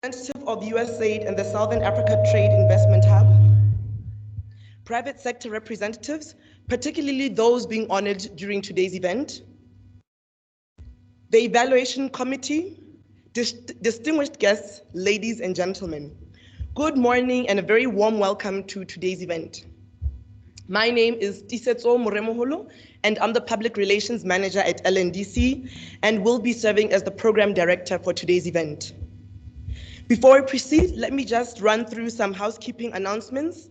Representative of USAID and the Southern Africa Trade Investment Hub, private sector representatives, particularly those being honored during today's event, the evaluation committee, distinguished guests, ladies and gentlemen. Good morning and a very warm welcome to today's event. My name is Tisetso Moremoholo, and I'm the Public Relations Manager at LNDC and will be serving as the Program Director for today's event. Before we proceed, let me just run through some housekeeping announcements.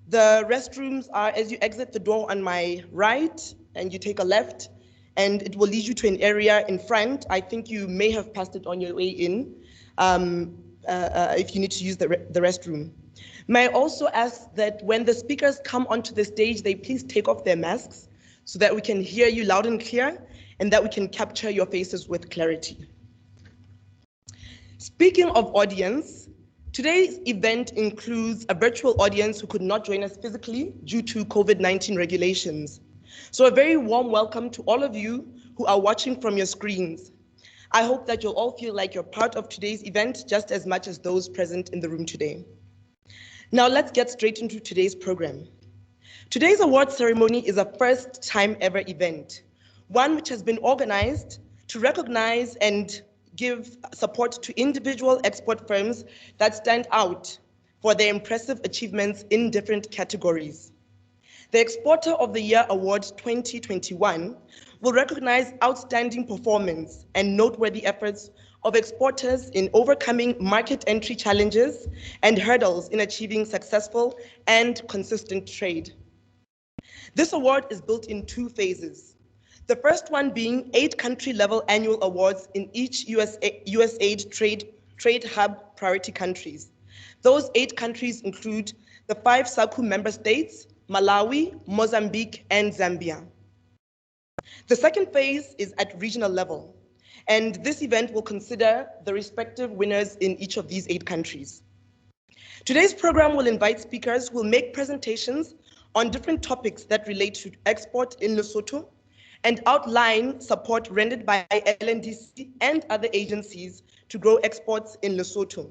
The restrooms are as you exit the door on my right and you take a left, and it will lead you to an area in front. I think you may have passed it on your way in if you need to use the restroom. May I also ask that when the speakers come onto the stage, they please take off their masks so that we can hear you loud and clear and that we can capture your faces with clarity. Speaking of audience, today's event includes a virtual audience who could not join us physically due to COVID-19 regulations. So a very warm welcome to all of you who are watching from your screens. I hope that you'll all feel like you're part of today's event just as much as those present in the room today. Now let's get straight into today's program. Today's award ceremony is a first time ever event, one which has been organized to recognize and give support to individual export firms that stand out for their impressive achievements in different categories. The Exporter of the Year Award 2021 will recognize outstanding performance and noteworthy efforts of exporters in overcoming market entry challenges and hurdles in achieving successful and consistent trade. This award is built in two phases. The first one being 8 country-level annual awards in each USAID trade hub priority countries. Those 8 countries include the 5 SACU member states, Malawi, Mozambique, and Zambia. The second phase is at regional level, and this event will consider the respective winners in each of these 8 countries. Today's program will invite speakers who will make presentations on different topics that relate to export in Lesotho, and outline support rendered by LNDC and other agencies to grow exports in Lesotho.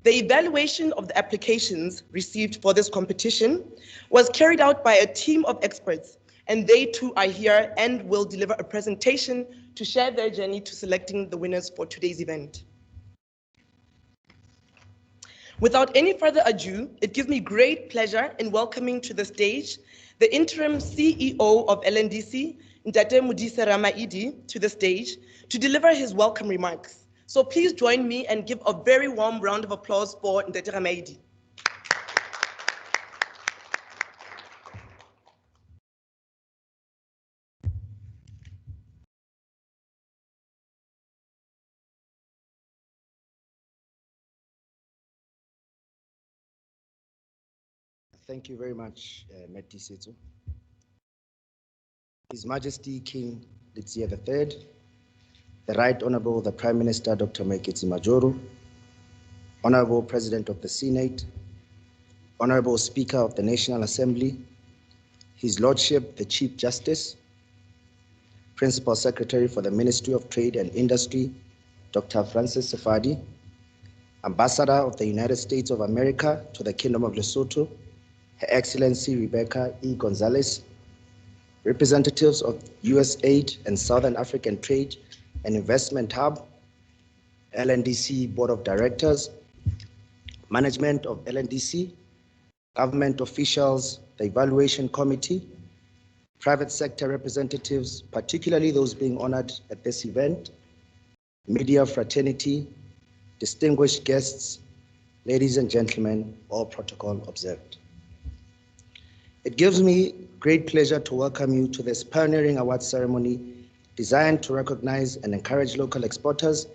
The evaluation of the applications received for this competition was carried out by a team of experts, and they too are here and will deliver a presentation to share their journey to selecting the winners for today's event. Without any further ado, it gives me great pleasure in welcoming to the stage the interim CEO of LNDC, Ntate Modise Ramaidi, to the stage to deliver his welcome remarks. So please join me and give a very warm round of applause for Ntate Ramaidi. Thank you very much, Tisetso. His Majesty King Letsie III, the Right Honorable the Prime Minister Dr. Maeketsi Majoro, Honorable President of the Senate, Honorable Speaker of the National Assembly, His Lordship the Chief Justice, Principal Secretary for the Ministry of Trade and Industry, Dr. Francis Sefadi, Ambassador of the United States of America to the Kingdom of Lesotho, Her Excellency Rebecca E. Gonzalez, representatives of USAID and Southern African Trade and Investment Hub, LNDC Board of Directors, management of LNDC, government officials, the Evaluation Committee, private sector representatives, particularly those being honored at this event, media fraternity, distinguished guests, ladies and gentlemen, all protocol observed. It gives me great pleasure to welcome you to this pioneering award ceremony designed to recognize and encourage local exporters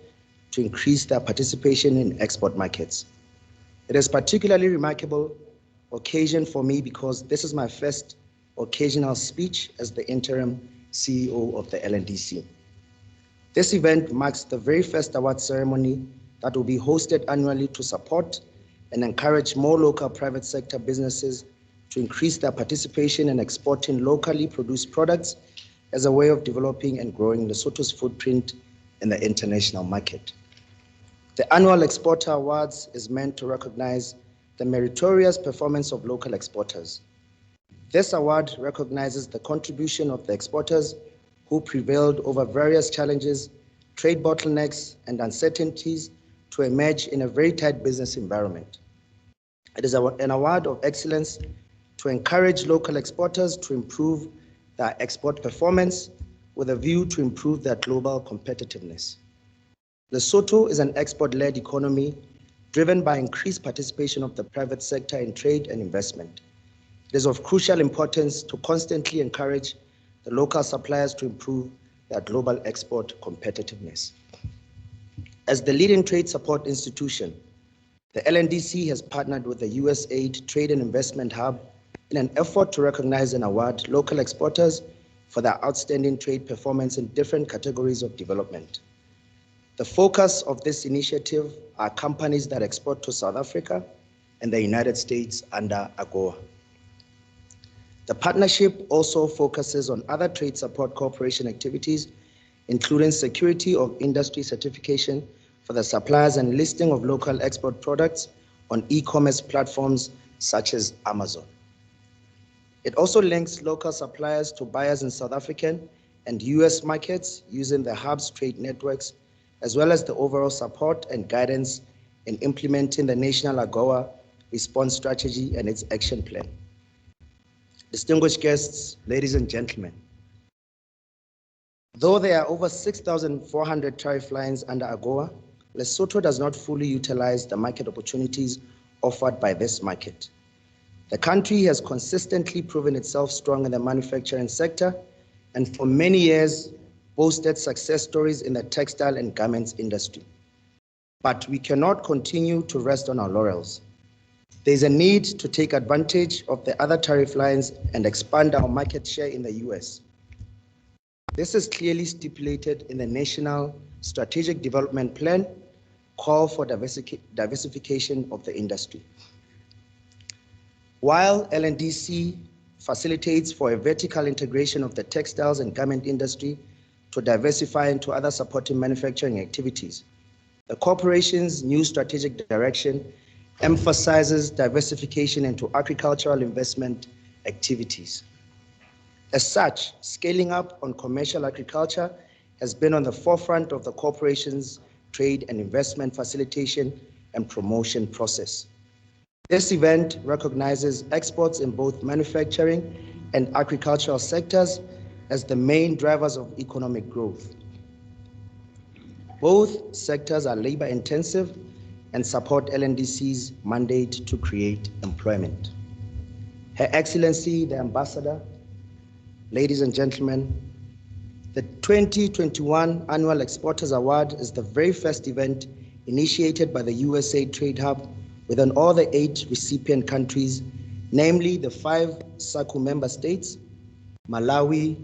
to increase their participation in export markets. It is a particularly remarkable occasion for me because this is my first occasional speech as the interim CEO of the LNDC. This event marks the very first award ceremony that will be hosted annually to support and encourage more local private sector businesses to increase their participation in exporting locally produced products as a way of developing and growing Lesotho's footprint in the international market. The annual Exporter Awards is meant to recognize the meritorious performance of local exporters. This award recognizes the contribution of the exporters who prevailed over various challenges, trade bottlenecks, and uncertainties to emerge in a very tight business environment. It is an award of excellence to encourage local exporters to improve their export performance with a view to improve their global competitiveness. Lesotho is an export-led economy driven by increased participation of the private sector in trade and investment. It is of crucial importance to constantly encourage the local suppliers to improve their global export competitiveness. As the leading trade support institution, the LNDC has partnered with the USAID Trade and Investment Hub in an effort to recognize and award local exporters for their outstanding trade performance in different categories of development. The focus of this initiative are companies that export to South Africa and the United States under AGOA. The partnership also focuses on other trade support cooperation activities, including security of industry certification for the suppliers and listing of local export products on e-commerce platforms such as Amazon. It also links local suppliers to buyers in South African and US markets using the hub's trade networks, as well as the overall support and guidance in implementing the National AGOA Response Strategy and its action plan. Distinguished guests, ladies and gentlemen, though there are over 6,400 tariff lines under AGOA, Lesotho does not fully utilize the market opportunities offered by this market. The country has consistently proven itself strong in the manufacturing sector and for many years boasted success stories in the textile and garments industry. But we cannot continue to rest on our laurels. There is a need to take advantage of the other tariff lines and expand our market share in the US. This is clearly stipulated in the National Strategic Development Plan, call for diversification of the industry. While LNDC facilitates for a vertical integration of the textiles and garment industry to diversify into other supporting manufacturing activities, the corporation's new strategic direction emphasizes diversification into agricultural investment activities. As such, scaling up on commercial agriculture has been on the forefront of the corporation's trade and investment facilitation and promotion process. This event recognizes exports in both manufacturing and agricultural sectors as the main drivers of economic growth. Both sectors are labor intensive and support LNDC's mandate to create employment. Her Excellency, the Ambassador, ladies and gentlemen, the 2021 Annual Exporters Award is the very first event initiated by the USAID Trade Hub within all the 8 recipient countries, namely the 5 SACU member states, Malawi,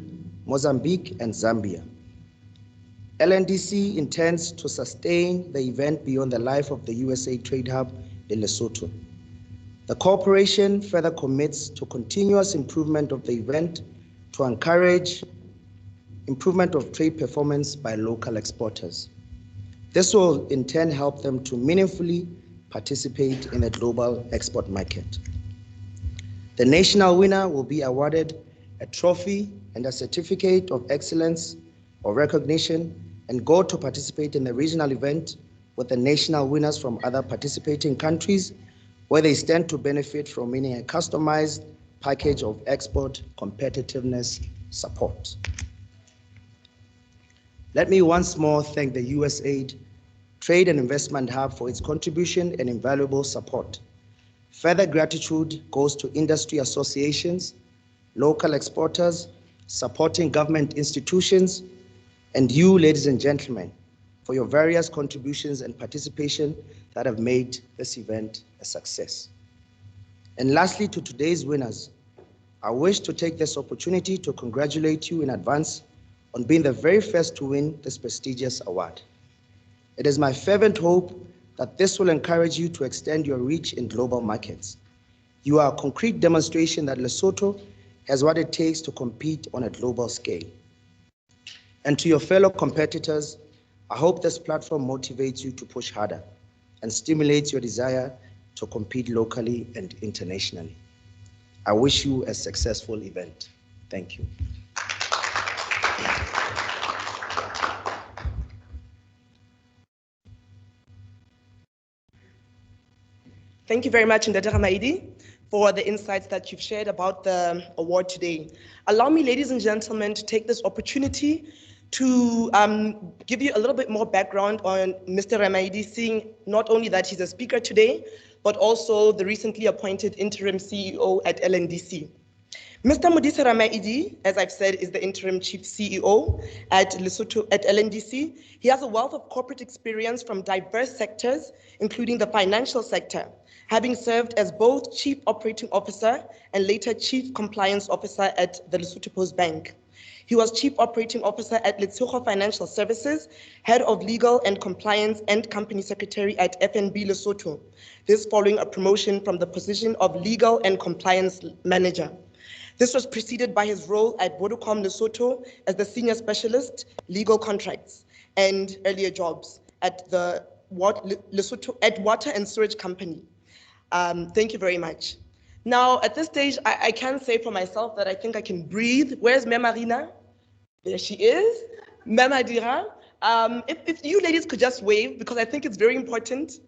Mozambique, and Zambia. LNDC intends to sustain the event beyond the life of the USAID Trade Hub in Lesotho. The corporation further commits to continuous improvement of the event to encourage improvement of trade performance by local exporters. This will in turn help them to meaningfully participate in the global export market. The national winner will be awarded a trophy and a certificate of excellence or recognition and go to participate in the regional event with the national winners from other participating countries, where they stand to benefit from winning a customized package of export competitiveness support. Let me once more thank the USAID Trade and Investment Hub for its contribution and invaluable support. Further gratitude goes to industry associations, local exporters, supporting government institutions, and you, ladies and gentlemen, for your various contributions and participation that have made this event a success. And lastly, to today's winners, I wish to take this opportunity to congratulate you in advance on being the very first to win this prestigious award. It is my fervent hope that this will encourage you to extend your reach in global markets. You are a concrete demonstration that Lesotho has what it takes to compete on a global scale. And to your fellow competitors, I hope this platform motivates you to push harder and stimulates your desire to compete locally and internationally. I wish you a successful event. Thank you. Thank you very much, Ndadera Maidi, for the insights that you've shared about the award today. Allow me, ladies and gentlemen, to take this opportunity to give you a little bit more background on Mr. Ramaidi, seeing not only that he's a speaker today, but also the recently appointed interim CEO at LNDC. Mr. Modise Ramaidi, as I've said, is the interim chief CEO at Lesotho at LNDC. He has a wealth of corporate experience from diverse sectors, including the financial sector, having served as both chief operating officer and later chief compliance officer at the Lesotho Post Bank. He was chief operating officer at Lesotho Financial Services, head of legal and compliance and company secretary at FNB Lesotho. This following a promotion from the position of legal and compliance manager. This was preceded by his role at Vodacom Lesotho as the senior specialist, legal contracts, and earlier jobs at the Lesotho at Water and Sewage Company. Thank you very much. Now, at this stage, I can say for myself that I think I can breathe. Where's Memarina? There she is. Memadira. If you ladies could just wave, because I think it's very important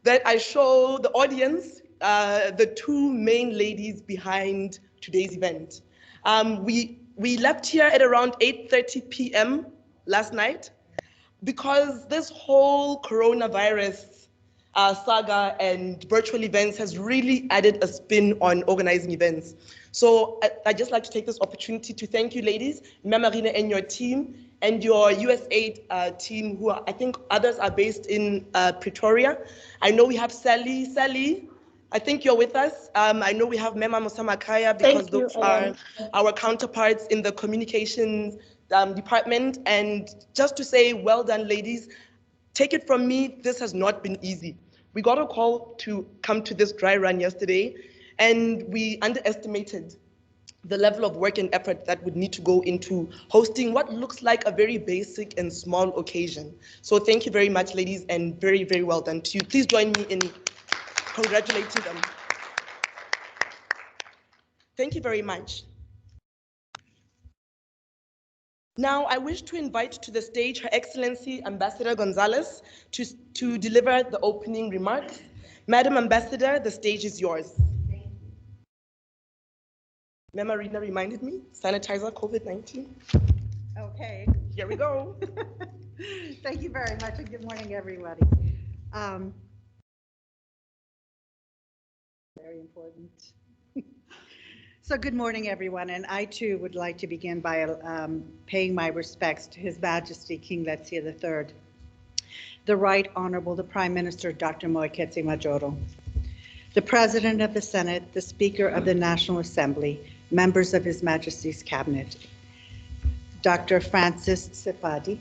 that I show the audience the two main ladies behind today's event. We left here at around 8:30 p.m. last night because this whole coronavirus saga and virtual events has really added a spin on organizing events. So I'd just like to take this opportunity to thank you ladies, Memarina and your team, and your USAID team, who I think others are based in Pretoria. I know we have Sally. Sally, I think you're with us. I know we have Mema Musamakaya because those are our counterparts in the communications department. And just to say, well done, ladies. Take it from me, this has not been easy. We got a call to come to this dry run yesterday, and we underestimated the level of work and effort that would need to go into hosting what looks like a very basic and small occasion. So thank you very much, ladies, and very, very well done to you. Please join me in congratulating them. Thank you very much. Now, I wish to invite to the stage Her Excellency Ambassador Gonzalez to deliver the opening remarks. Madam Ambassador, the stage is yours. Thank you. Memarina reminded me, sanitizer, COVID-19. Okay. Here we go. Thank you very much, and good morning, everybody. Very important. So good morning, everyone, and I too would like to begin by paying my respects to His Majesty King Letsie III, the Right Honorable the Prime Minister Dr. Moeketsi Majoro, the President of the Senate, the Speaker of the National Assembly, members of His Majesty's Cabinet, Dr. Francis Sefadi,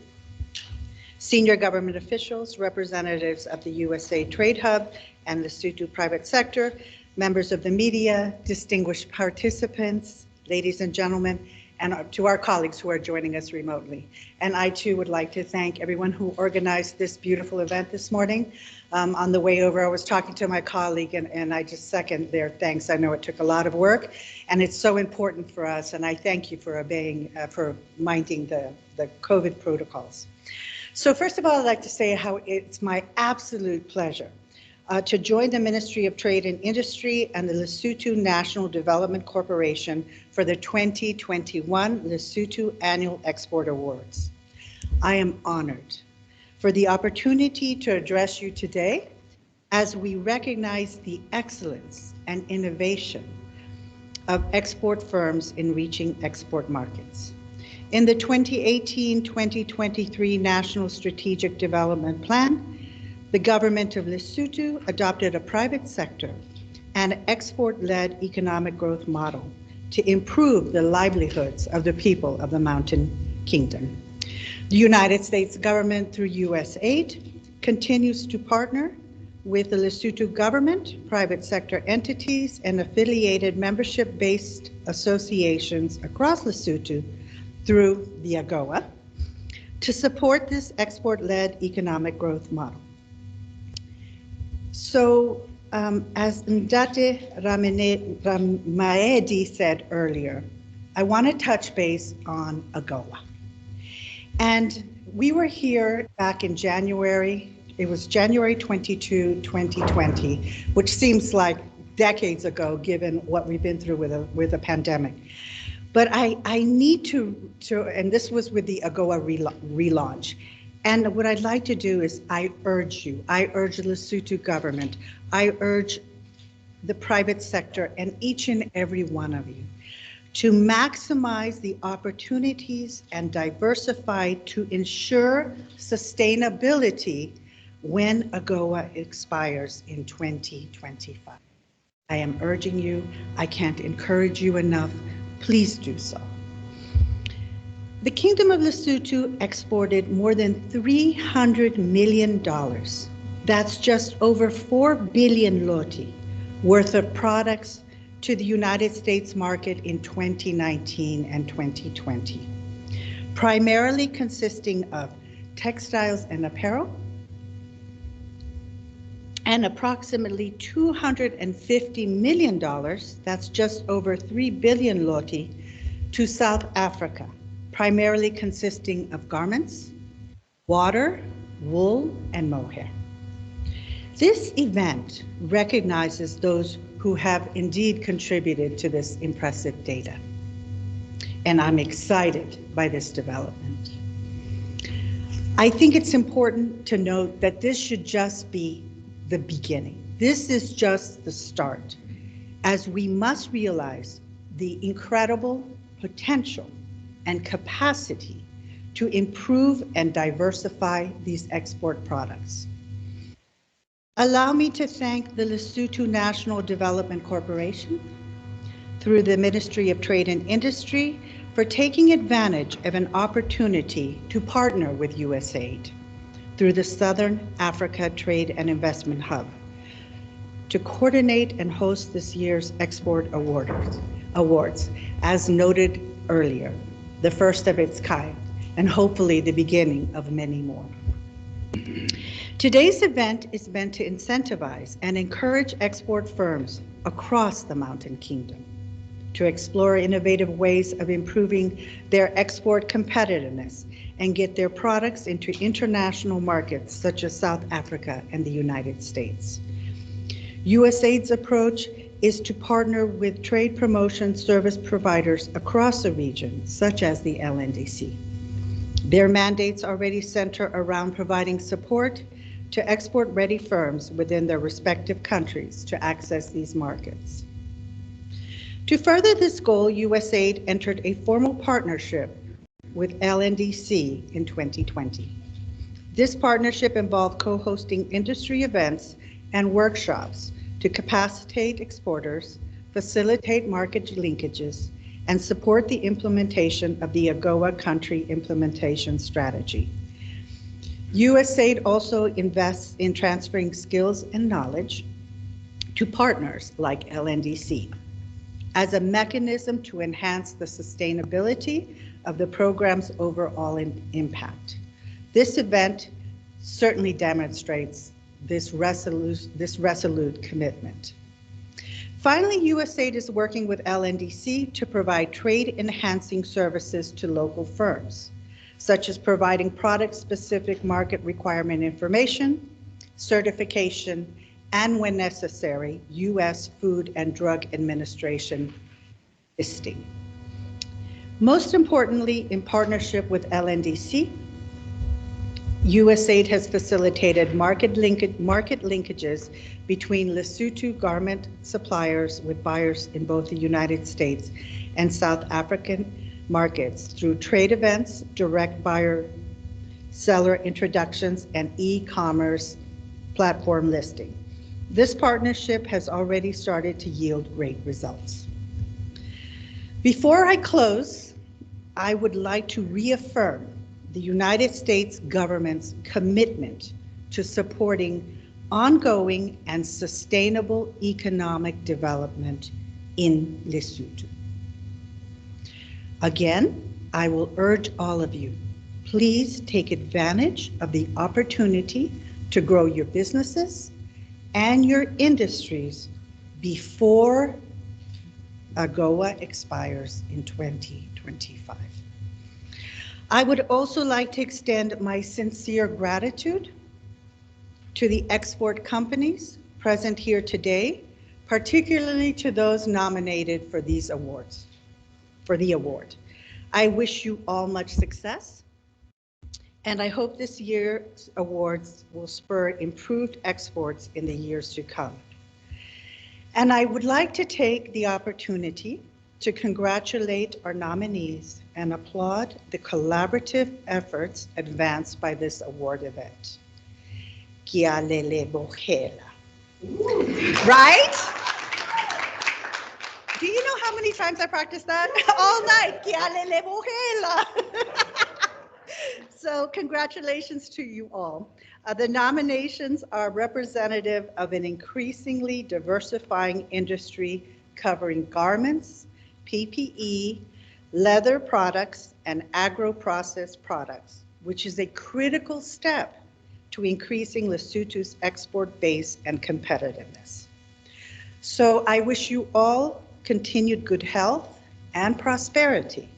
senior government officials, representatives of the USA Trade Hub and the Lesotho private sector, members of the media, distinguished participants, ladies and gentlemen, and to our colleagues who are joining us remotely. And I too would like to thank everyone who organized this beautiful event this morning. On the way over, I was talking to my colleague and I just second their thanks. I know it took a lot of work and it's so important for us, and I thank you for obeying, for minding the COVID protocols. So first of all, I'd like to say how it's my absolute pleasure to join the Ministry of Trade and Industry and the Lesotho National Development Corporation for the 2021 Lesotho Annual Export Awards. I am honored for the opportunity to address you today as we recognize the excellence and innovation of export firms in reaching export markets. In the 2018-2023 National Strategic Development Plan, the government of Lesotho adopted a private sector and export-led economic growth model to improve the livelihoods of the people of the Mountain Kingdom. The United States government, through USAID, continues to partner with the Lesotho government, private sector entities, and affiliated membership-based associations across Lesotho through the AGOA to support this export-led economic growth model. So, as Ndate Ramaedi said earlier, I want to touch base on AGOA. And we were here back in January. It was January 22, 2020, which seems like decades ago, given what we've been through with a pandemic. But I need to, and this was with the AGOA relaunch. And what I'd like to do is I urge the Lesotho government, I urge the private sector and each and every one of you to maximize the opportunities and diversify to ensure sustainability when AGOA expires in 2025. I am urging you, I can't encourage you enough, please do so. The Kingdom of Lesotho exported more than $300 million. That's just over 4 billion loti worth of products to the United States market in 2019 and 2020, primarily consisting of textiles and apparel, and approximately $250 million, that's just over 3 billion loti, to South Africa, primarily consisting of garments, water, wool, and mohair. This event recognizes those who have indeed contributed to this impressive data, and I'm excited by this development. I think it's important to note that this should just be the beginning. This is just the start, as we must realize the incredible potential and capacity to improve and diversify these export products. Allow me to thank the Lesotho National Development Corporation through the Ministry of Trade and Industry for taking advantage of an opportunity to partner with USAID through the Southern Africa Trade and Investment Hub to coordinate and host this year's export awards, as noted earlier, the first of its kind, and hopefully the beginning of many more. Today's event is meant to incentivize and encourage export firms across the Mountain Kingdom to explore innovative ways of improving their export competitiveness and get their products into international markets such as South Africa and the United States. USAID's approach is to partner with trade promotion service providers across the region, such as the LNDC. Their mandates already center around providing support to export-ready firms within their respective countries to access these markets. To further this goal, USAID entered a formal partnership with LNDC in 2020. This partnership involved co-hosting industry events and workshops to capacitate exporters, facilitate market linkages, and support the implementation of the AGOA country implementation strategy. USAID also invests in transferring skills and knowledge to partners like LNDC as a mechanism to enhance the sustainability of the program's overall impact. This event certainly demonstrates this resolute commitment. Finally, USAID is working with LNDC to provide trade-enhancing services to local firms, such as providing product-specific market requirement information, certification, and when necessary, U.S. Food and Drug Administration listing. Most importantly, in partnership with LNDC, USAID has facilitated market linkages between Lesotho garment suppliers with buyers in both the United States and South African markets through trade events, direct buyer-seller introductions, and e-commerce platform listing. This partnership has already started to yield great results. Before I close, I would like to reaffirm the United States government's commitment to supporting ongoing and sustainable economic development in Lesotho. Again, I will urge all of you Please take advantage of the opportunity to grow your businesses and your industries before AGOA expires in 2025. I would also like to extend my sincere gratitude to the export companies present here today, particularly to those nominated for these awards, for the award. I wish you all much success, and I hope this year's awards will spur improved exports in the years to come. And I would like to take the opportunity to congratulate our nominees and applaud the collaborative efforts advanced by this award event. Right? Do you know how many times I practiced that? All night. So congratulations to you all. The nominations are representative of an increasingly diversifying industry covering garments, PPE, leather products, and agro-processed products, which is a critical step to increasing Lesotho's export base and competitiveness. So I wish you all continued good health and prosperity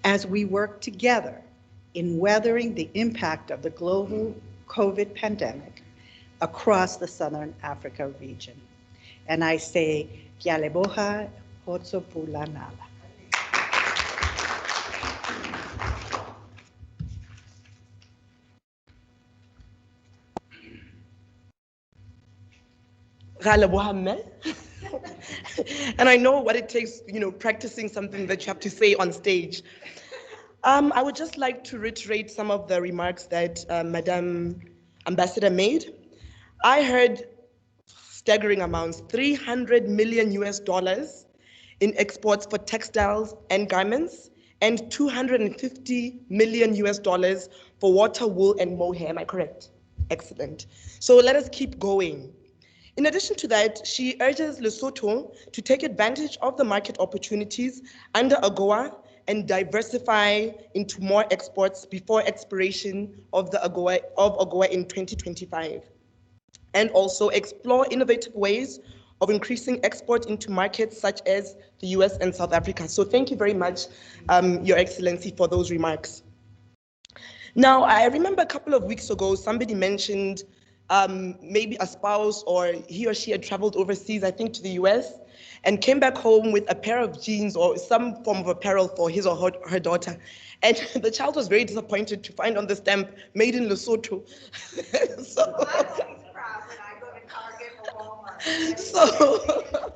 as we work together in weathering the impact of the global COVID pandemic across the Southern Africa region. And I say, Kia leboha, Hotsopula Nala. And I know what it takes, practicing something that you have to say on stage. I would just like to reiterate some of the remarks that Madam Ambassador made. I heard staggering amounts, 300 million US dollars in exports for textiles and garments, and 250 million US dollars for water, wool, and mohair. Am I correct? Excellent. So let us keep going. In addition to that, she urges Lesotho to take advantage of the market opportunities under AGOA and diversify into more exports before expiration of AGOA in 2025. And also explore innovative ways of increasing export into markets such as the US and South Africa. So thank you very much, Your Excellency, for those remarks. Now, I remember a couple of weeks ago, somebody mentioned maybe a spouse or he or she had traveled overseas, I think to the US, and came back home with a pair of jeans or some form of apparel for his or her daughter. And the child was very disappointed to find on the stamp, made in Lesotho. So, I'm always proud when I go to Target or Walmart. So,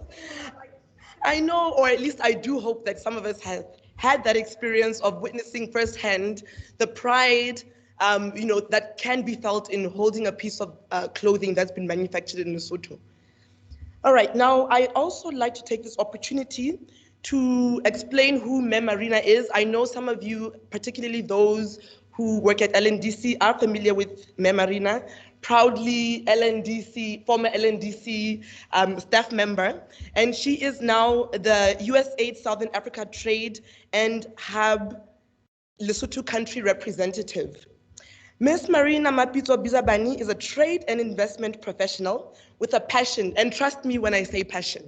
I know, or at least I do hope that some of us have had that experience of witnessing firsthand the pride that can be felt in holding a piece of clothing that's been manufactured in Lesotho. All right, now I also like to take this opportunity to explain who Mem Marina is. I know some of you, particularly those who work at LNDC, are familiar with Mem Marina, proudly LNDC, former LNDC staff member, and she is now the USAID Southern Africa Trade and Hub Lesotho country representative. Ms. Marina Mapitso Bizabani is a trade and investment professional with a passion, and trust me when I say passion,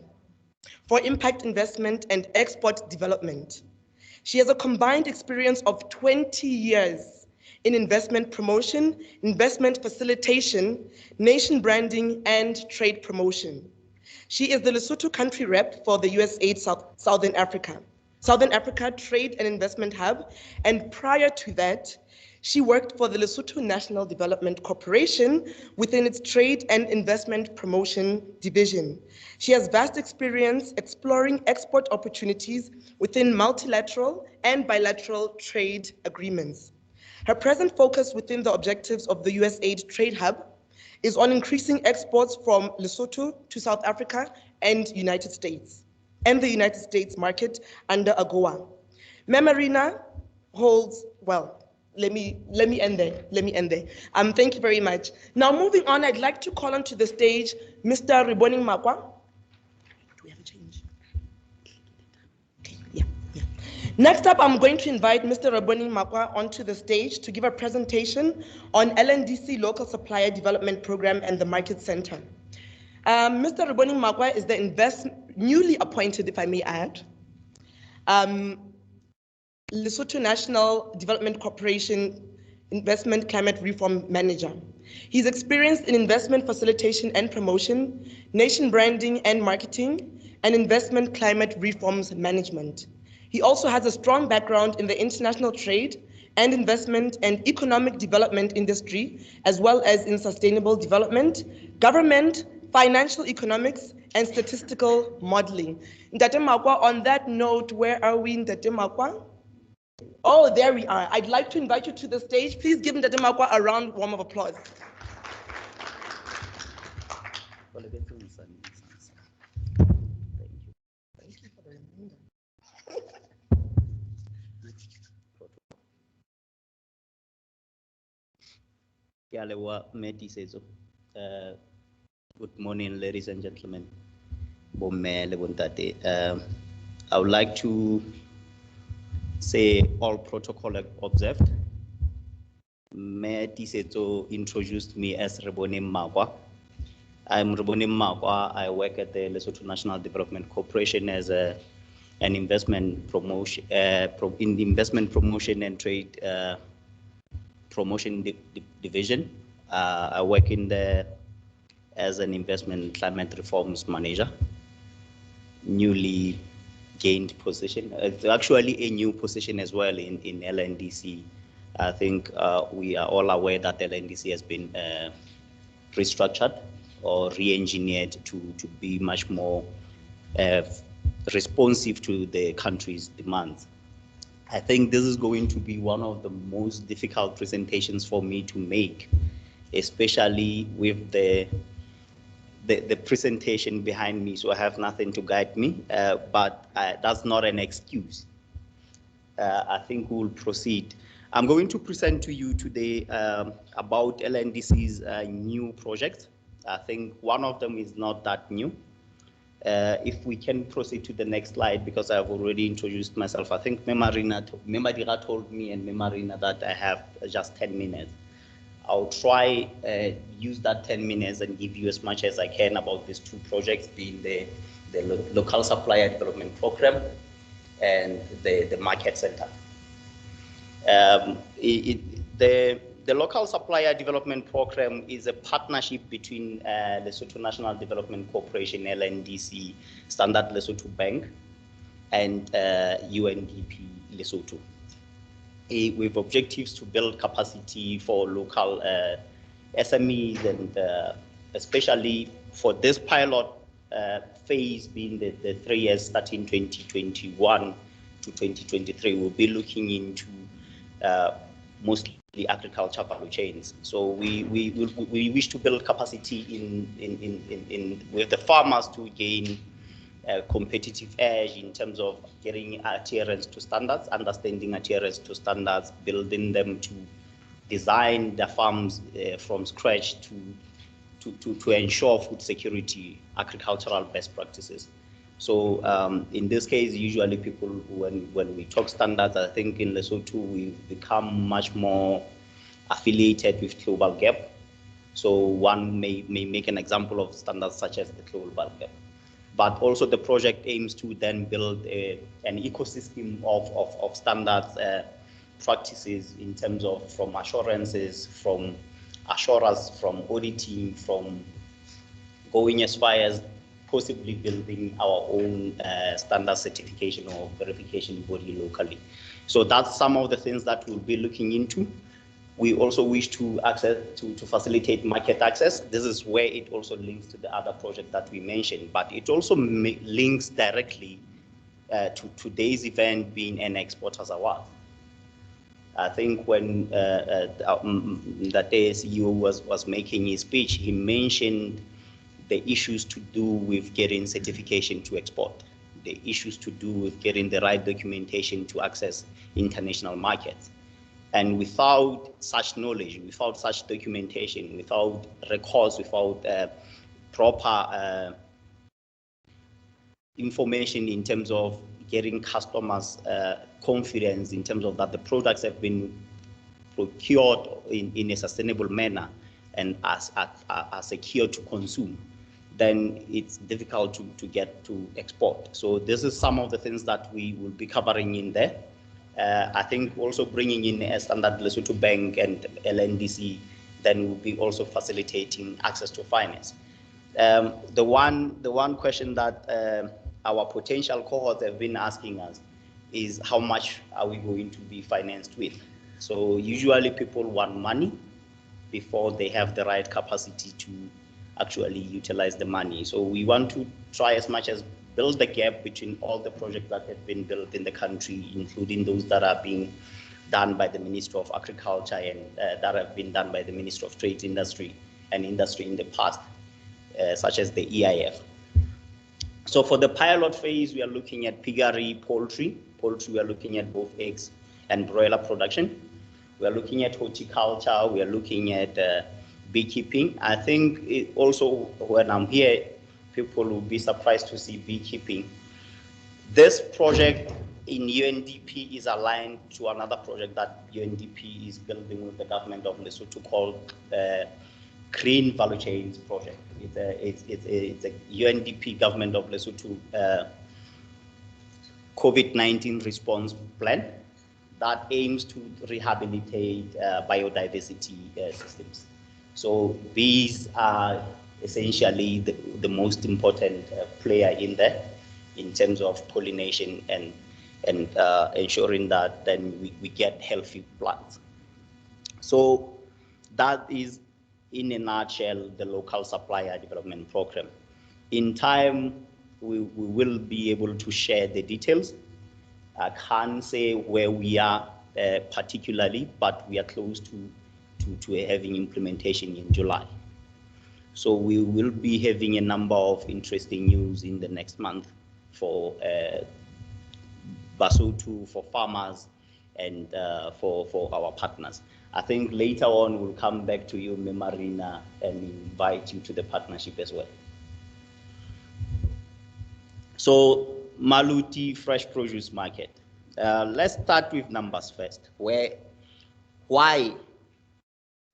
for impact investment and export development. She has a combined experience of 20 years in investment promotion, investment facilitation, nation branding, and trade promotion. She is the Lesotho country rep for the USAID Southern Africa Trade and Investment Hub, and prior to that, she worked for the Lesotho National Development Corporation within its Trade and Investment Promotion Division. She has vast experience exploring export opportunities within multilateral and bilateral trade agreements. Her present focus within the objectives of the USAID Trade Hub is on increasing exports from Lesotho to South Africa and the United States market under AGOA. Mem Marina holds, well, let me end there. Thank you very much. Now, moving on, I'd like to call onto the stage Mr. Riboning Makwa. Do we have a change? Okay, yeah. Next up, I'm going to invite Mr. Raboni Makwa onto the stage to give a presentation on LNDC Local Supplier Development Program and the Market Center. Mr. Raboni Makwa is the newly appointed, if I may add, Lesotho National Development Corporation Investment Climate Reform Manager. He's experienced in investment facilitation and promotion, nation branding and marketing, and investment climate reforms management. He also has a strong background in the international trade and investment and economic development industry, as well as in sustainable development, government, financial economics, and statistical modeling. Ntate Makwa, on that note, where are we, Ntate Makwa? Oh, there we are. I'd like to invite you to the stage. Please give Ntate Makwa a warm of applause. Thank you. Thank you for the reminder. Good morning, ladies and gentlemen. I would like to say all protocol observed. Metisetso introduced me as Rebone Makwa. I'm Rebone Makwa. I work at the Lesotho National Development Corporation as an investment promotion in the investment promotion and trade promotion division. I work in there as an investment climate reforms manager. Newly gained position. It's actually a new position as well in LNDC. I think we are all aware that LNDC has been restructured or re-engineered to be much more responsive to the country's demands. I think this is going to be one of the most difficult presentations for me to make, especially with the presentation behind me, so I have nothing to guide me, but that's not an excuse. I think we'll proceed. I'm going to present to you today about LNDC's new project. I think one of them is not that new. If we can proceed to the next slide, because I've already introduced myself. I think Memadira told me and Memarina that I have just 10 minutes. I'll try use that 10 minutes and give you as much as I can about these two projects, being the Local Supplier Development Program and the Market Center. The Local Supplier Development Program is a partnership between Lesotho National Development Corporation, LNDC, Standard Lesotho Bank, and UNDP Lesotho. With objectives to build capacity for local SMEs, and especially for this pilot phase being the 3 years starting 2021 to 2023, we'll be looking into mostly agriculture value chains. So we wish to build capacity in with the farmers to gain a competitive edge in terms of getting adherence to standards, understanding adherence to standards, building them to design the farms from scratch to ensure food security, agricultural best practices. So in this case, usually people, when we talk standards, I think in Lesotho, we've become much more affiliated with Global Gap. So one may make an example of standards such as the Global Gap. But also the project aims to then build an ecosystem of standards practices in terms of from assurances, from assurers, from auditing, from going as far as possibly building our own standard certification or verification body locally. So that's some of the things that we'll be looking into. We also wish to facilitate market access. This is where it also links to the other project that we mentioned, but it also links directly to today's event being an Exporters Award. I think when that day CEO was making his speech, he mentioned the issues to do with getting certification to export, the issues to do with getting the right documentation to access international markets. And without such knowledge, without such documentation, without records, without proper information in terms of getting customers confidence in terms of that the products have been procured in a sustainable manner and are secure to consume, then it's difficult to get to export. So this is some of the things that we will be covering in there. I think also bringing in a Standard Lesotho Bank and LNDC, then will be also facilitating access to finance. The one question that our potential cohorts have been asking us is how much are we going to be financed with? So usually people want money before they have the right capacity to actually utilize the money. So we want to try as much as build the gap between all the projects that have been built in the country, including those that are being done by the Ministry of Agriculture and that have been done by the Ministry of Trade, Industry and Industry in the past, such as the EIF. So for the pilot phase, we are looking at piggery, poultry. Poultry, we are looking at both eggs and broiler production. We are looking at horticulture. We are looking at beekeeping. I think it also, when I'm here, people will be surprised to see beekeeping. This project in UNDP is aligned to another project that UNDP is building with the government of Lesotho called Green Value Chains Project. It's a UNDP government of Lesotho COVID-19 response plan that aims to rehabilitate biodiversity systems. So bees are essentially the most important player in there in terms of pollination and ensuring that then we get healthy plants. So that is, in a nutshell, the local supplier development program. In time, we will be able to share the details. I can't say where we are particularly, but we are close to having implementation in July. So we will be having a number of interesting news in the next month for Lesotho, for farmers, and for our partners. I think later on we'll come back to you, Marina, and invite you to the partnership as well. So Maluti Fresh Produce Market. Let's start with numbers first. Why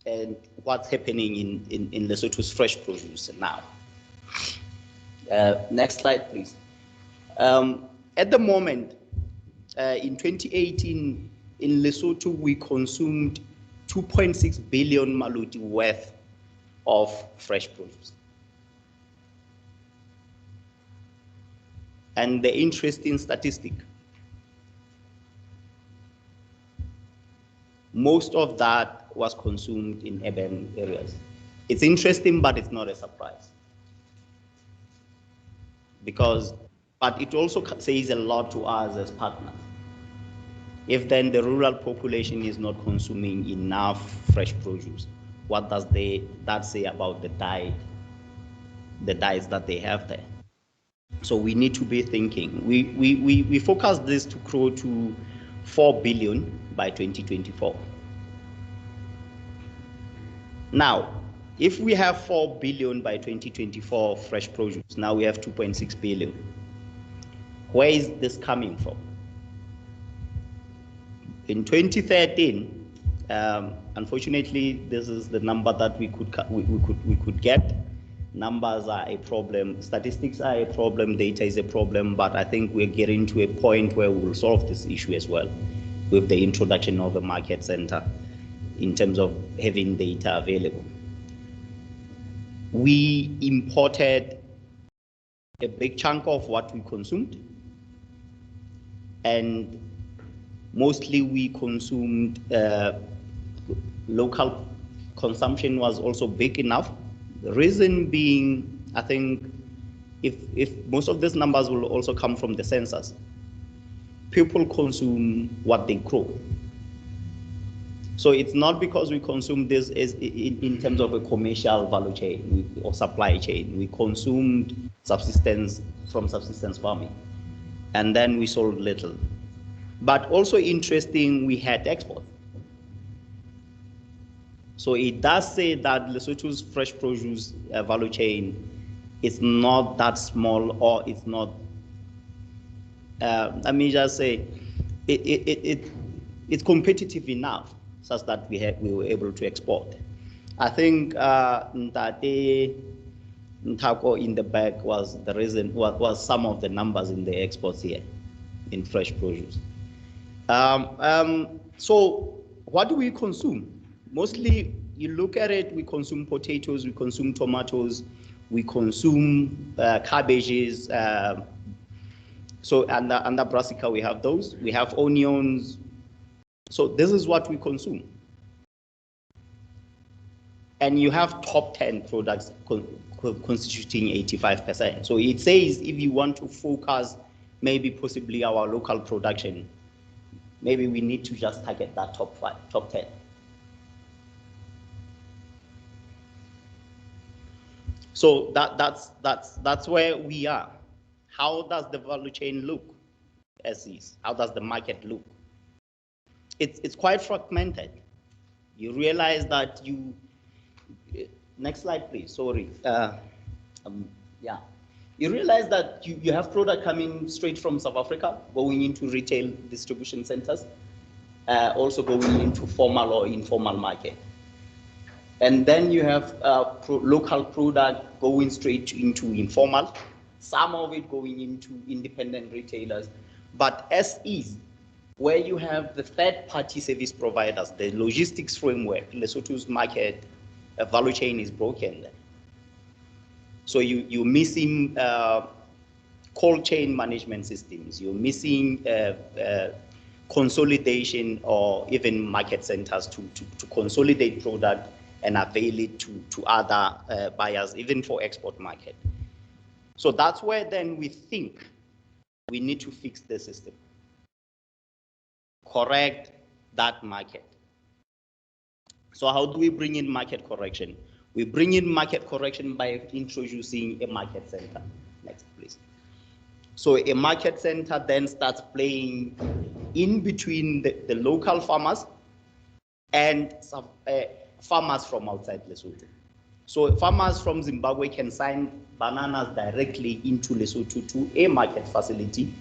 and what's happening in Lesotho's fresh produce now? Next slide, please. At the moment, in 2018, in Lesotho, we consumed 2.6 billion Maluti worth of fresh produce. And the interesting statistic, most of that was consumed in urban areas. It's interesting, but it's not a surprise. But it also says a lot to us as partners. If then the rural population is not consuming enough fresh produce, what does that say about the diets that they have there? So we need to be thinking. We focus this to grow to 4 billion by 2024. Now, if we have 4 billion by 2024 fresh produce, now we have 2.6 billion. Where is this coming from? In 2013, unfortunately, this is the number that we could get. Numbers are a problem, statistics are a problem, data is a problem, but I think we're getting to a point where we'll solve this issue as well with the introduction of a market center in terms of having data available. We imported a big chunk of what we consumed, and mostly we consumed local consumption was also big enough. The reason being, I think, if most of these numbers will also come from the census, people consume what they grow. So it's not because we consume this in terms of a commercial value chain or supply chain. We consumed subsistence from subsistence farming, and then we sold little. But also interesting, we had export. So it does say that Lesotho's fresh produce value chain is not that small, or it's not let me just say, it's competitive enough such that we were able to export. I think Ntate Ntako in the back was the reason, was some of the numbers in the exports here in fresh produce. So what do we consume? Mostly, you look at it, we consume potatoes, we consume tomatoes, we consume cabbages. So under brassica, we have those. We have onions. So this is what we consume. And you have top 10 products constituting 85%. So it says if you want to focus maybe possibly our local production, maybe we need to just target that top 10. So that's where we are. How does the value chain look as is? How does the market look? It's quite fragmented. You realize that next slide, please. Sorry. Yeah. You realize that you have product coming straight from South Africa, going into retail distribution centers, also going into formal or informal market. And then you have local product going straight into informal, some of it going into independent retailers. But as is, where you have the third-party service providers, the logistics framework, Lesotho's market value chain is broken there. So you're missing cold chain management systems. You're missing consolidation or even market centers to consolidate product and avail it to other buyers, even for export market. So that's where then we think we need to fix the system, correct that market. So how do we bring in market correction? We bring in market correction by introducing a market center. Next, please. So a market center then starts playing in between the local farmers and some farmers from outside Lesotho. So farmers from Zimbabwe can sign bananas directly into Lesotho to a market facility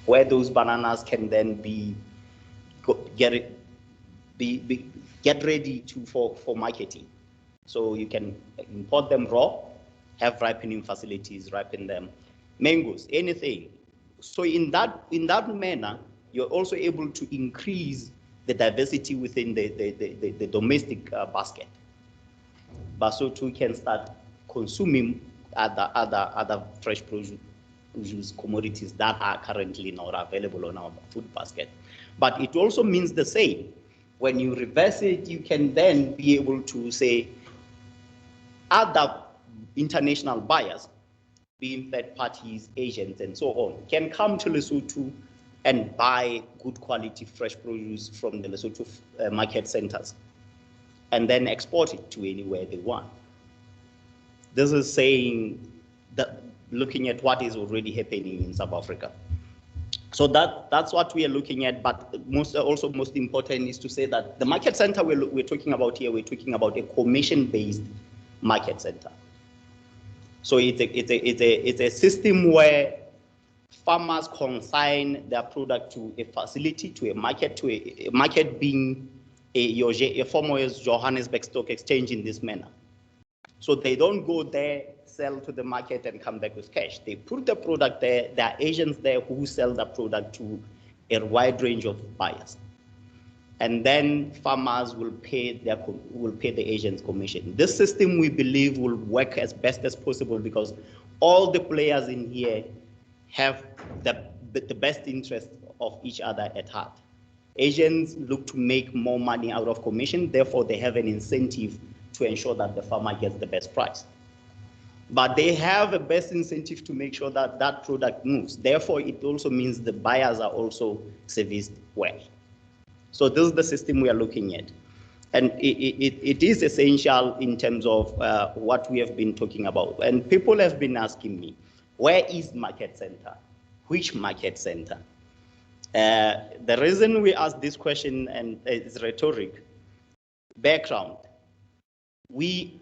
where those bananas can then get ready for marketing. So you can import them raw, have ripening facilities, ripen them, mangoes, anything. So in that manner, you're also able to increase the diversity within the domestic basket. But so too can start consuming other fresh produce commodities that are currently not available on our food basket. But it also means the same. When you reverse it, you can then be able to say other international buyers, being third parties, agents, and so on, can come to Lesotho and buy good quality fresh produce from the Lesotho market centers and then export it to anywhere they want. This is saying that looking at what is already happening in South Africa. So that's what we are looking at, but most important is to say that the market center we're talking about here, we're talking about a commission-based market center. So it's a system where farmers consign their product to a facility, to a market being a former Johannesburg Stock Exchange in this manner. So they don't go there, sell to the market and come back with cash. They put the product there. There are agents there who sell the product to a wide range of buyers. And then farmers will pay the agent's commission. This system, we believe, will work as best as possible because all the players in here have the best interest of each other at heart. Agents look to make more money out of commission, therefore they have an incentive to ensure that the farmer gets the best price. But they have a best incentive to make sure that that product moves. Therefore, it also means the buyers are also serviced well. So this is the system we are looking at. And it is essential in terms of what we have been talking about. And people have been asking me, where is market center? Which market center? The reason we ask this question, and it's rhetoric, background. We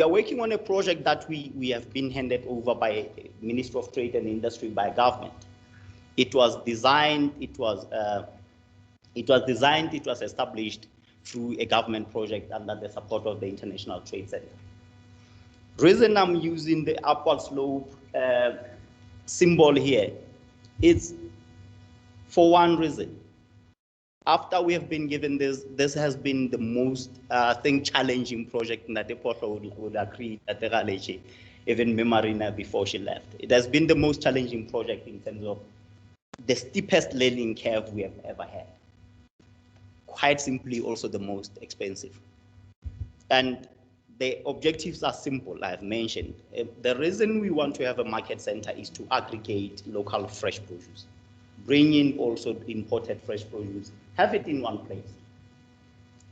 are working on a project that we have been handed over by Ministry of Trade and Industry by government. It was designed, it was established through a government project under the support of the International Trade Center. Reason I'm using the upward slope symbol here is for one reason. After we have been given this has been the most challenging project that the Potlo would agree that the Galeche, even Marina before she left. It has been the most challenging project in terms of the steepest learning curve we have ever had. Quite simply, also the most expensive. And the objectives are simple, I've mentioned. The reason we want to have a market center is to aggregate local fresh produce. Bring in also imported fresh produce, have it in one place.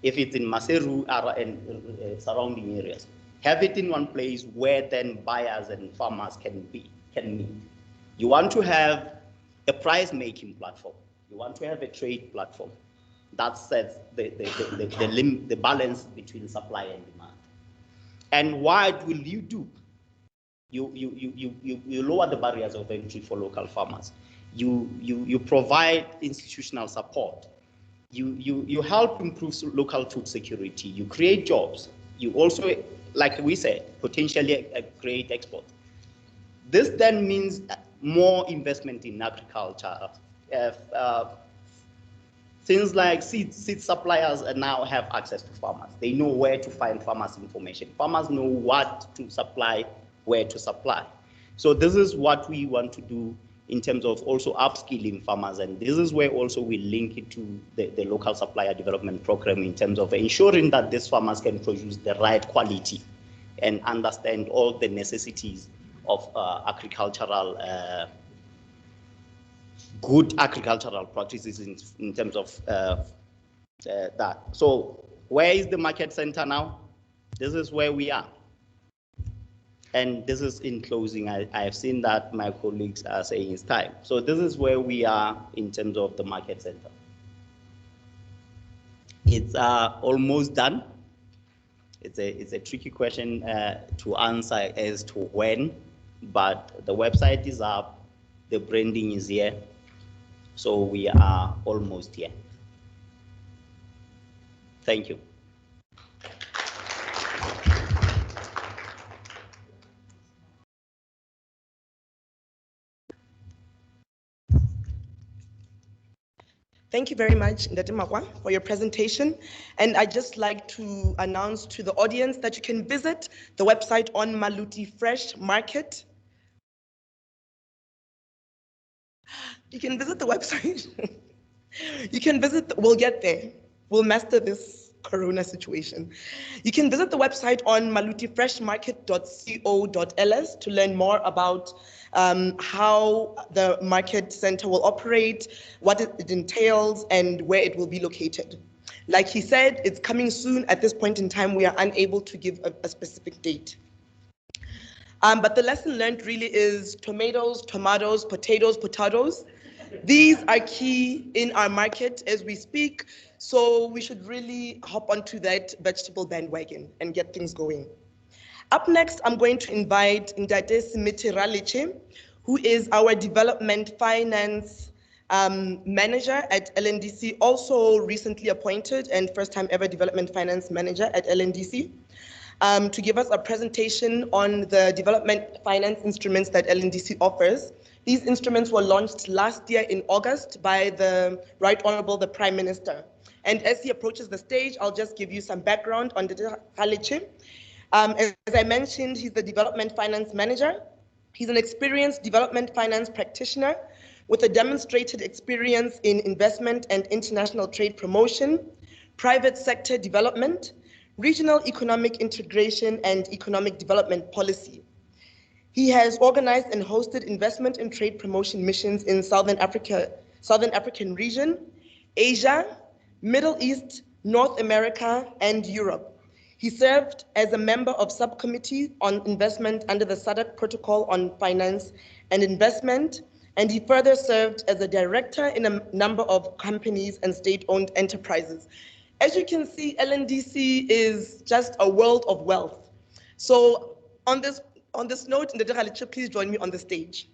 If it's in Maseru and surrounding areas, have it in one place where then buyers and farmers can meet. You want to have a price-making platform. You want to have a trade platform that sets the balance between supply and demand. And what will you do? You lower the barriers of entry for local farmers. You provide institutional support. You help improve local food security. You create jobs. You also, like we said, potentially create export. This then means more investment in agriculture. Things like seed suppliers now have access to farmers. They know where to find farmers' information. Farmers know what to supply, where to supply. So this is what we want to do in terms of also upskilling farmers. And this is where also we link it to the local supplier development program in terms of ensuring that these farmers can produce the right quality and understand all the necessities of good agricultural practices in terms of that. So where is the market center now? This is where we are. And this is in closing. I have seen that my colleagues are saying it's time. So this is where we are in terms of the market center. It's almost done. It's a tricky question to answer as to when, but the website is up, the branding is here, so we are almost here. Thank you. Thank you very much, Ndate Makwa, for your presentation. And I'd just like to announce to the audience that you can visit the website on Maluti Fresh Market. You can visit the website. You can visit, we'll get there. We'll master this Corona situation. You can visit the website on malutifreshmarket.co.ls to learn more about how the market center will operate, what it entails, and where it will be located. Like he said, it's coming soon. At this point in time, we are unable to give a specific date. But the lesson learned really is tomatoes, potatoes. These are key in our market as we speak, so we should really hop onto that vegetable bandwagon and get things going. Up next, I'm going to invite Ndate Simitiraliche, who is our development finance manager at LNDC, also recently appointed and first time ever development finance manager at LNDC, to give us a presentation on the development finance instruments that LNDC offers. These instruments were launched last year in August by the Right Honorable the Prime Minister. And as he approaches the stage, I'll just give you some background on Ndate Simitiraliche. As I mentioned, he's the development finance manager. He's an experienced development finance practitioner with a demonstrated experience in investment and international trade promotion, private sector development, regional economic integration, and economic development policy. He has organized and hosted investment and trade promotion missions in Southern African region, Asia, Middle East, North America, and Europe. He served as a member of subcommittee on investment under the SADC Protocol on Finance and Investment, and he further served as a director in a number of companies and state-owned enterprises. As you can see, LNDC is just a world of wealth. So on this note, Ndate Simitiraliche, please join me on the stage.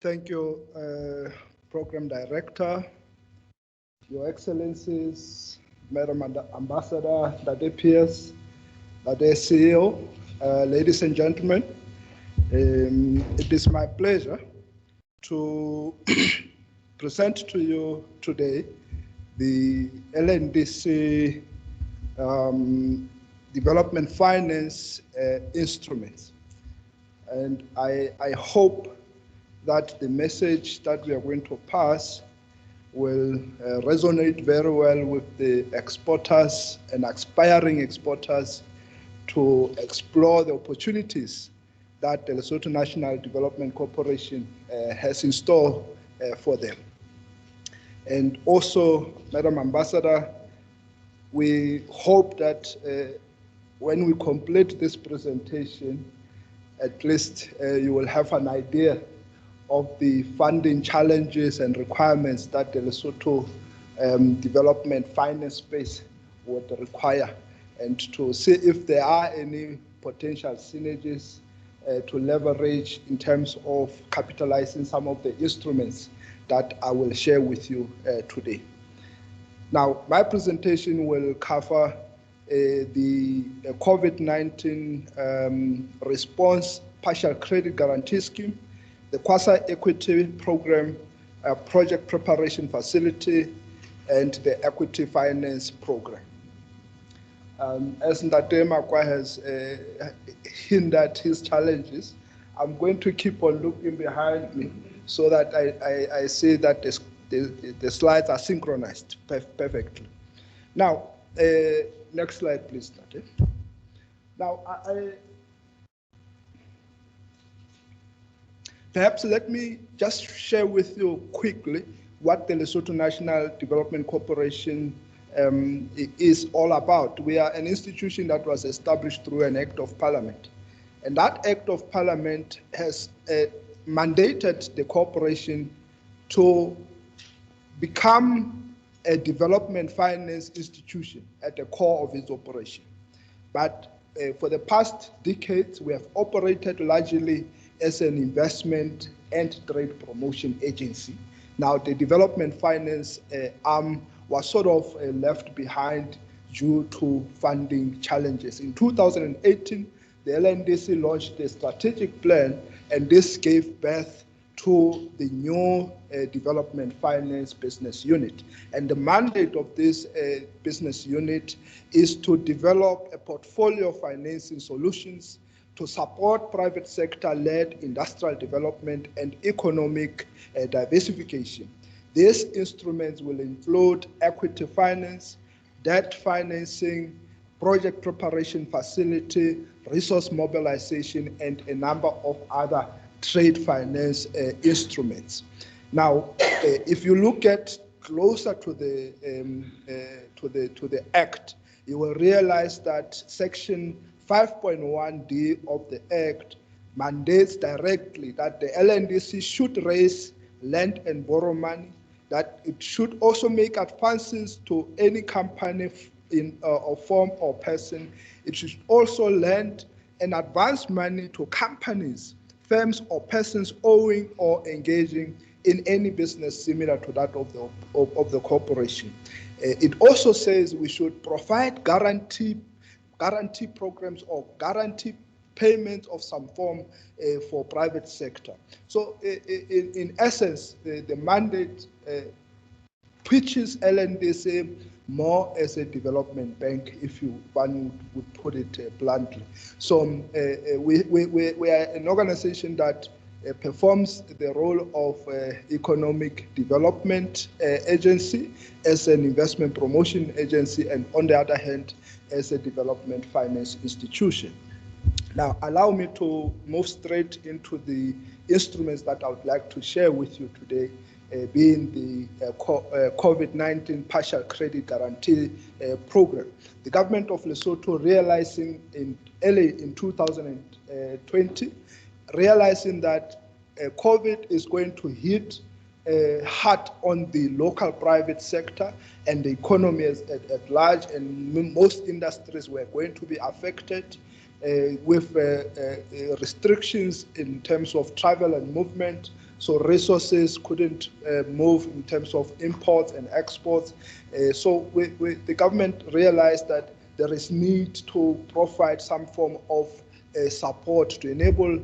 Thank you, Program Director, Your Excellencies, Madam Ambassador, Dade Pierce, Dade CEO, ladies and gentlemen. It is my pleasure to present to you today the LNDC Development Finance instruments. And I hope that the message that we are going to pass will resonate very well with the exporters and aspiring exporters to explore the opportunities that the Lesotho National Development Corporation has in store for them. And also, Madam Ambassador, we hope that when we complete this presentation, at least you will have an idea of the funding challenges and requirements that the Lesotho development finance space would require, and to see if there are any potential synergies to leverage in terms of capitalizing some of the instruments that I will share with you today. Now, my presentation will cover the COVID-19 response partial credit guarantee scheme, the quasi-equity program, project preparation facility, and the equity finance program. As Ndate Makwa has hindered his challenges, I'm going to keep on looking behind me so that I see that the slides are synchronized perfectly. Now, next slide, please, Ndate. Now, perhaps let me just share with you quickly what the Lesotho National Development Corporation is all about. We are an institution that was established through an Act of Parliament. And that Act of Parliament has mandated the corporation to become a development finance institution at the core of its operation. But for the past decades, we have operated largely as an investment and trade promotion agency. Now, the development finance arm was sort of left behind due to funding challenges. In 2018, the LNDC launched a strategic plan, and this gave birth to the new development finance business unit. And the mandate of this business unit is to develop a portfolio of financing solutions to support private sector-led industrial development and economic diversification. These instruments will include equity finance, debt financing, project preparation facility, resource mobilization, and a number of other trade finance instruments. Now, if you look at closer to the Act, you will realize that Section 5.1D of the Act mandates directly that the LNDC should raise, lend, and borrow money, that it should also make advances to any company or firm or person. It should also lend and advance money to companies, firms, or persons owing or engaging in any business similar to that of the corporation. It also says we should provide guarantee programs or guarantee payments of some form for private sector. So in essence, the mandate pitches LNDC more as a development bank, if one would put it bluntly. So we are an organization that performs the role of economic development agency, as an investment promotion agency, and on the other hand, as a development finance institution. Now, allow me to move straight into the instruments that I would like to share with you today, being the COVID-19 partial credit guarantee program. The government of Lesotho, realizing early in 2020, realizing that COVID is going to hit hard on the local private sector and the economy at large, and most industries were going to be affected with restrictions in terms of travel and movement, So resources couldn't move in terms of imports and exports. So the government realized that there is need to provide some form of support to enable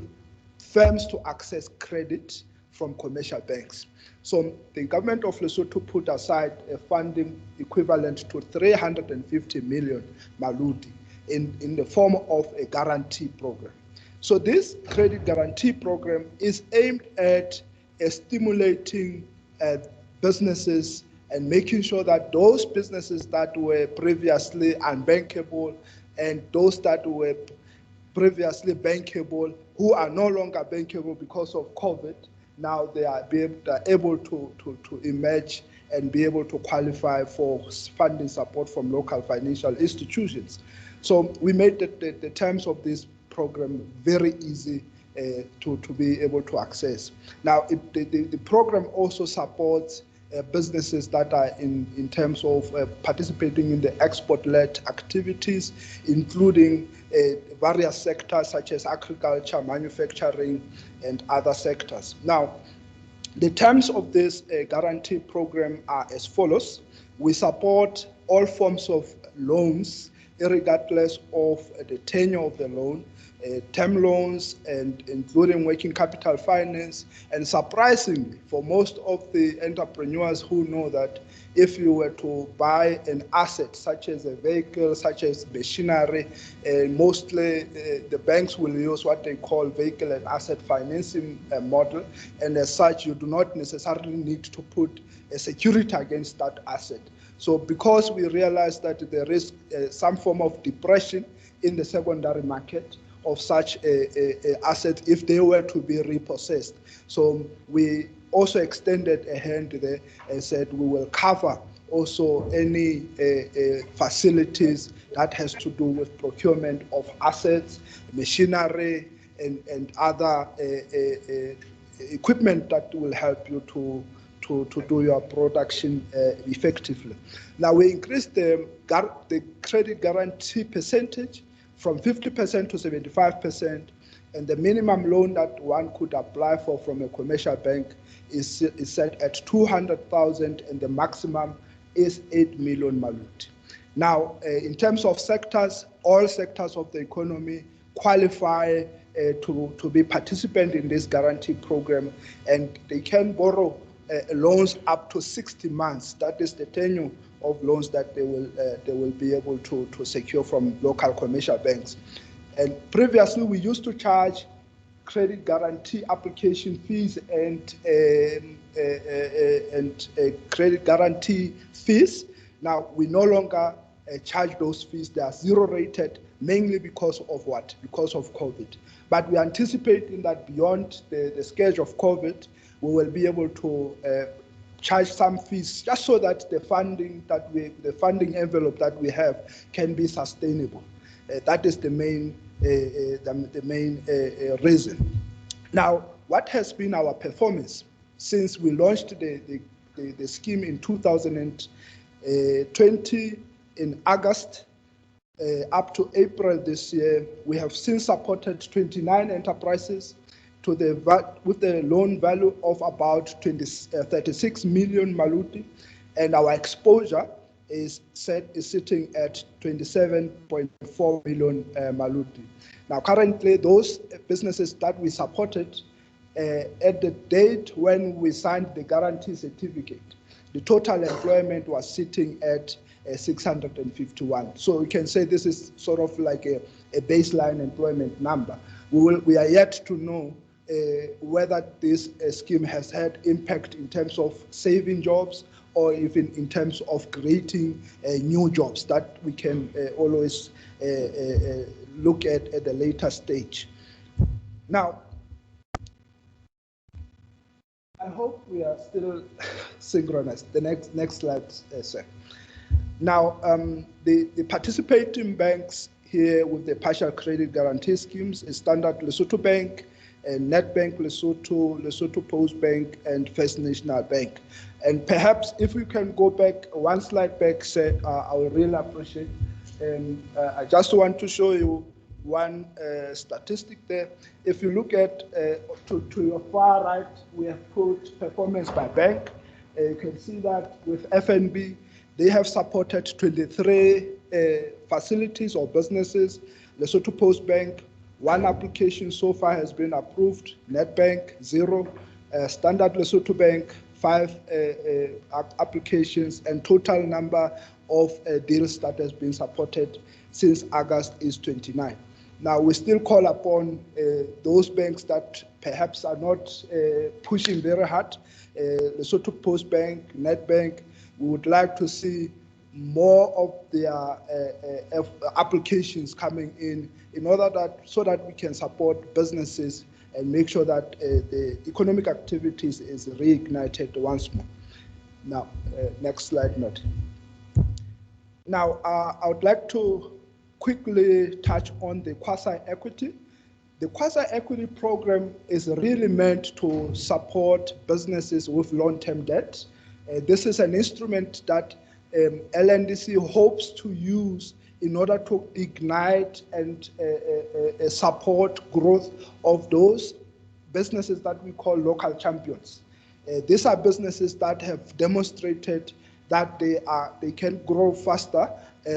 firms to access credit from commercial banks. So the government of Lesotho put aside a funding equivalent to 350 million maludi in the form of a guarantee program. So this credit guarantee program is aimed at stimulating businesses and making sure that those businesses that were previously unbankable and those that were previously bankable, who are no longer bankable because of COVID, now they are able to emerge and be able to qualify for funding support from local financial institutions. So we made the terms of this program very easy to be able to access. Now, the program also supports businesses that are in terms of participating in the export-led activities, including various sectors such as agriculture, manufacturing, and other sectors. Now, the terms of this guarantee program are as follows. We support all forms of loans, regardless of the tenure of the loan, term loans, and including working capital finance. And surprisingly, for most of the entrepreneurs who know that if you were to buy an asset such as a vehicle, such as machinery, mostly the banks will use what they call vehicle and asset financing model. And as such, you do not necessarily need to put a security against that asset. So because we realize that there is some form of depression in the secondary market of such a asset if they were to be repossessed. So we also extended a hand there and said we will cover also any facilities that has to do with procurement of assets, machinery, and other equipment that will help you to do your production effectively. Now we increased the credit guarantee percentage from 50% to 75%, and the minimum loan that one could apply for from a commercial bank is set at 200,000, and the maximum is 8 million maludi. Now, in terms of sectors, all sectors of the economy qualify to be participant in this guarantee program, and they can borrow loans up to 60 months. That is the tenure of loans that they will be able to secure from local commercial banks. And previously, we used to charge credit guarantee application fees and credit guarantee fees. Now, we no longer charge those fees. They are zero rated, mainly because of what? Because of COVID. But we are anticipating that beyond the scourge of COVID, we will be able to charge some fees just so that the funding envelope that we have can be sustainable. That is the main reason. Now, what has been our performance since we launched the scheme in 2020 in August up to April this year? We have since supported 29 enterprises with the loan value of about 36 million maludi, and our exposure is sitting at 27.4 million maludi. Now, currently, those businesses that we supported at the date when we signed the guarantee certificate, the total employment was sitting at 651. So we can say this is sort of like a baseline employment number. We are yet to know whether this scheme has had impact in terms of saving jobs or even in terms of creating new jobs that we can always look at the later stage. Now, I hope we are still synchronized. The next slide, sir. Now, the participating banks here with the partial credit guarantee schemes is Standard Lesotho Bank, Nedbank Lesotho, Lesotho Post Bank, and First National Bank. And perhaps if we can go back one slide back, sir, I will really appreciate. And I just want to show you one statistic there. If you look at to your far right, we have put performance by bank. You can see that with FNB, they have supported 23 facilities or businesses. Lesotho Post Bank, one application so far has been approved. Nedbank, 0. Standard Lesotho Bank, 5 applications, and total number of deals that has been supported since August is 29. Now, we still call upon those banks that perhaps are not pushing very hard. Lesotho Post Bank, Nedbank, we would like to see more of their applications coming in order that so that we can support businesses and make sure that the economic activities is reignited once more. Now, next slide, Matt. Now, I would like to quickly touch on the quasi-equity. The quasi-equity program is really meant to support businesses with long-term debt. This is an instrument that LNDC hopes to use in order to ignite and support growth of those businesses that we call local champions. These are businesses that have demonstrated that they can grow faster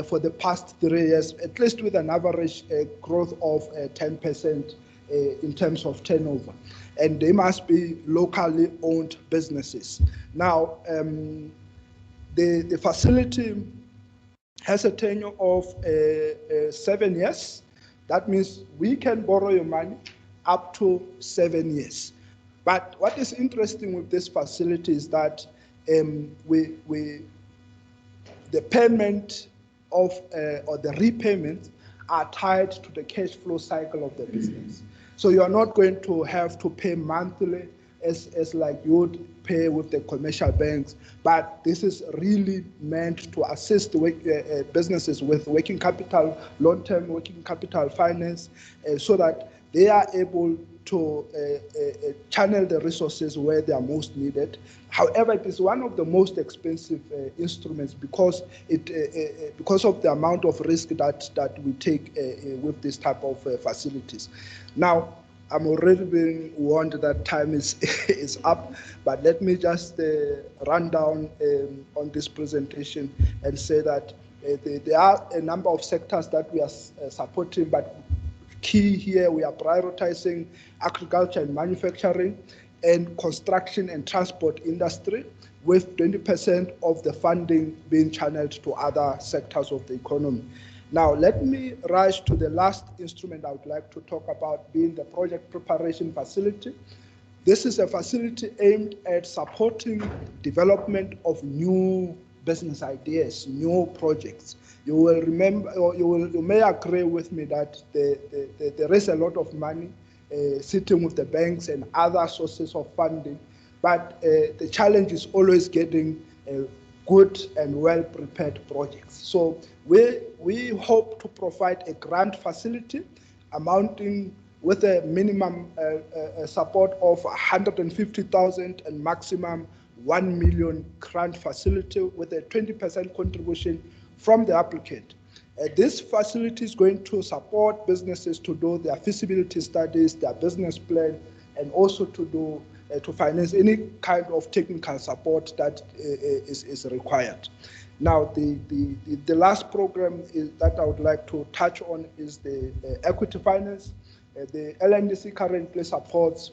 for the past 3 years, at least with an average growth of 10% in terms of turnover. And they must be locally owned businesses. Now, the facility has a tenure of 7 years. That means we can borrow your money up to 7 years. But what is interesting with this facility is that the payment of or the repayments are tied to the cash flow cycle of the business. So you are not going to have to pay monthly as like you would pay with the commercial banks, but this is really meant to assist businesses with working capital, long-term working capital finance, so that they are able to channel the resources where they are most needed. However, it is one of the most expensive instruments because of the amount of risk that we take with this type of facilities. Now, I'm already being warned that time is up, but let me just run down on this presentation and say that there are a number of sectors that we are supporting, but key here, we are prioritizing agriculture and manufacturing and construction and transport industry, with 20% of the funding being channeled to other sectors of the economy. Now, let me rush to the last instrument I would like to talk about, being the project preparation facility. This is a facility aimed at supporting development of new business ideas, new projects. You will remember, or you may agree with me that there is a lot of money sitting with the banks and other sources of funding, but the challenge is always getting good and well-prepared projects. So we hope to provide a grant facility amounting with a minimum support of 150,000 and maximum 1 million grant facility with a 20% contribution from the applicant. This facility is going to support businesses to do their feasibility studies, their business plan, and also to finance any kind of technical support that is required. Now, the last program that I would like to touch on is the equity finance. The LNDC currently supports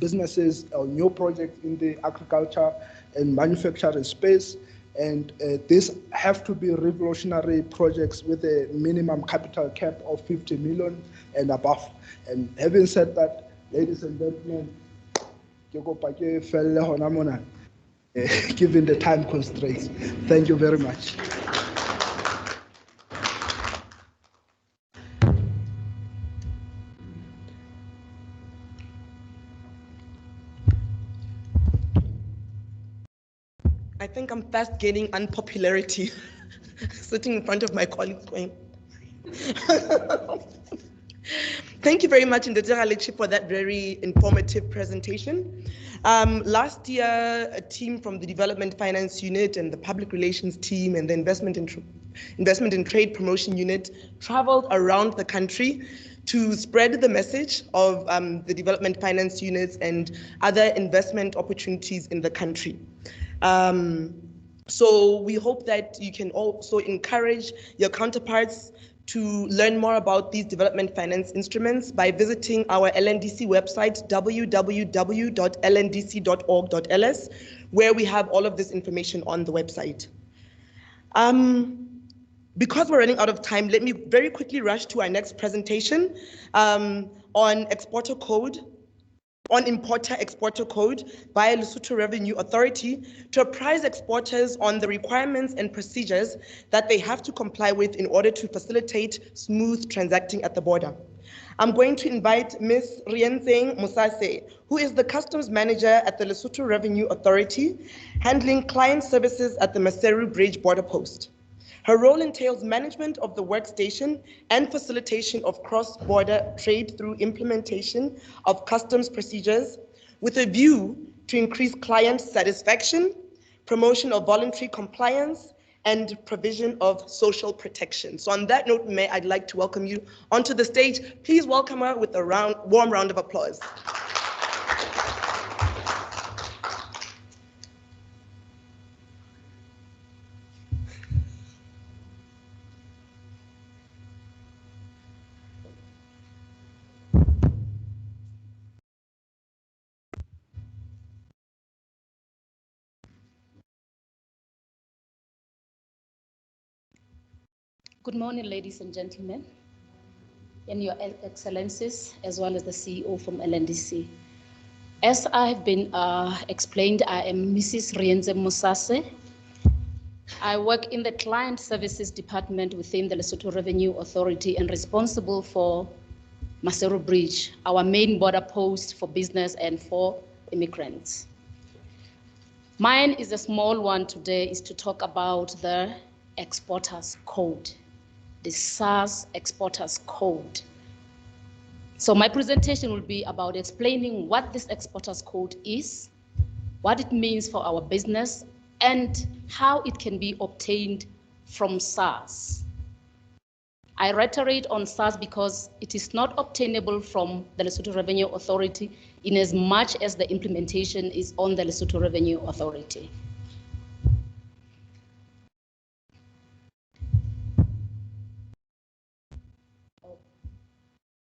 businesses or new projects in the agriculture and manufacturing space, and these have to be revolutionary projects with a minimum capital cap of 50 million and above. And having said that, ladies and gentlemen, given the time constraints, thank you very much. I think I'm fast gaining unpopularity sitting in front of my colleagues going. Thank you very much, Ndetera Lechi, for that very informative presentation. Last year, a team from the Development Finance Unit and the Public Relations team and the Investment Investment and Trade Promotion Unit traveled around the country to spread the message of the development finance units and other investment opportunities in the country. So we hope that you can also encourage your counterparts to learn more about these development finance instruments by visiting our LNDC website, www.lndc.org.ls, where we have all of this information on the website. Because we're running out of time, let me very quickly rush to our next presentation on exporter code, on importer-exporter code by Lesotho Revenue Authority to apprise exporters on the requirements and procedures that they have to comply with in order to facilitate smooth transacting at the border. I'm going to invite Ms. Rienzeng Musase, who is the Customs Manager at the Lesotho Revenue Authority, handling client services at the Maseru Bridge border post. Her role entails management of the workstation and facilitation of cross-border trade through implementation of customs procedures with a view to increase client satisfaction, promotion of voluntary compliance, and provision of social protection. So on that note, I'd like to welcome you onto the stage. Please welcome her with a warm round of applause. Good morning, ladies and gentlemen, and your excellencies, as well as the CEO from LNDC. As I have been explained, I am Mrs. Rienze Musase. I work in the Client Services Department within the Lesotho Revenue Authority and responsible for Maseru Bridge, our main border post for business and for immigrants. Mine is a small one today, is to talk about the Exporters Code, the SARS Exporters Code. So my presentation will be about explaining what this Exporters Code is, what it means for our business, and how it can be obtained from SARS. I reiterate on SARS because it is not obtainable from the Lesotho Revenue Authority in as much as the implementation is on the Lesotho Revenue Authority.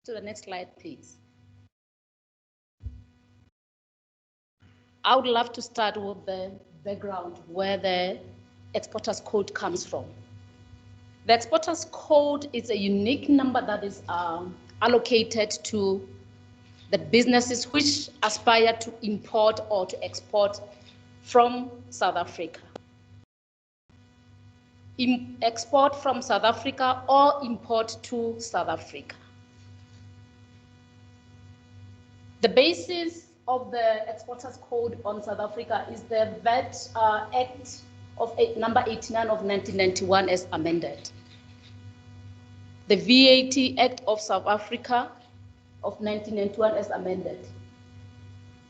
To the next slide, please. I would love to start with the background where the Exporters Code comes from. The Exporters Code is a unique number that is allocated to the businesses which aspire to import or to export from South Africa. Export from South Africa or import to South Africa. The basis of the Exporters Code on South Africa is the VAT Act of number 89 of 1991 as amended. The VAT Act of South Africa of 1991 as amended.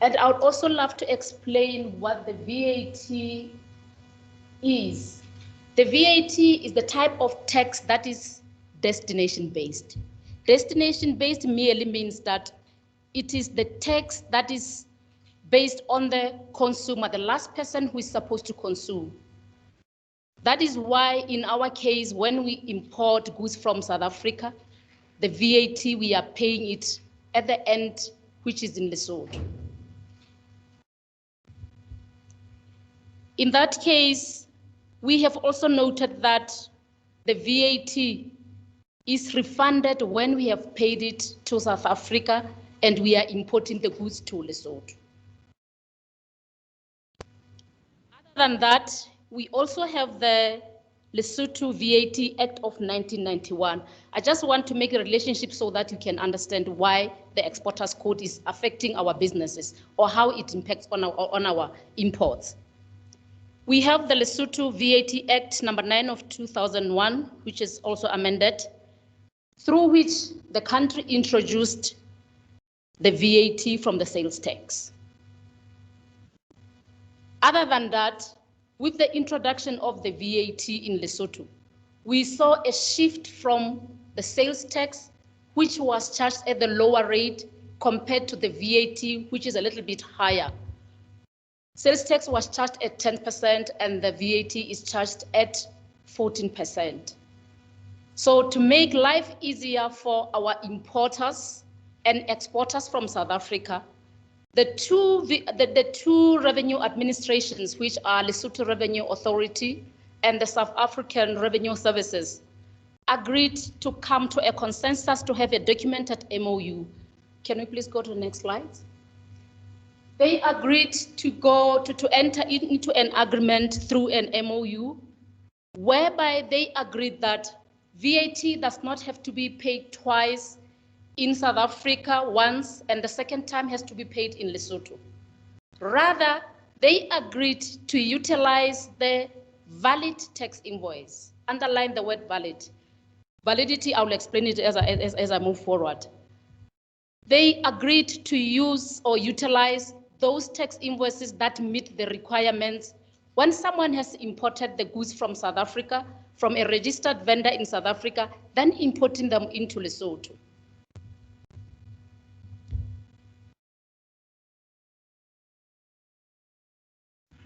And I would also love to explain what the VAT is. The VAT is the type of tax that is destination-based. Destination-based merely means that it is the tax that is based on the consumer, the last person who is supposed to consume. That is why in our case, when we import goods from South Africa, the VAT, we are paying it at the end, which is in Lesotho. In that case, we have also noted that the VAT is refunded when we have paid it to South Africa and we are importing the goods to Lesotho. Other than that, we also have the Lesotho VAT Act of 1991. I just want to make a relationship so that you can understand why the Exporters Code is affecting our businesses or how it impacts on our imports. We have the Lesotho VAT Act number 9 of 2001, which is also amended, through which the country introduced the VAT from the sales tax. Other than that, with the introduction of the VAT in Lesotho, we saw a shift from the sales tax, which was charged at the lower rate compared to the VAT, which is a little bit higher. Sales tax was charged at 10% and the VAT is charged at 14%. So to make life easier for our importers and exporters from South Africa, the two revenue administrations, which are Lesotho Revenue Authority and the South African Revenue Services, agreed to come to a consensus to have a documented MOU. Can we please go to the next slide? They agreed to enter into an agreement through an MOU, whereby they agreed that VAT does not have to be paid twice in South Africa once, and the second time has to be paid in Lesotho. Rather, they agreed to utilize the valid tax invoice. Underline the word valid. Validity, I will explain it as I move forward. They agreed to use or utilize those tax invoices that meet the requirements when someone has imported the goods from South Africa, from a registered vendor in South Africa, then importing them into Lesotho.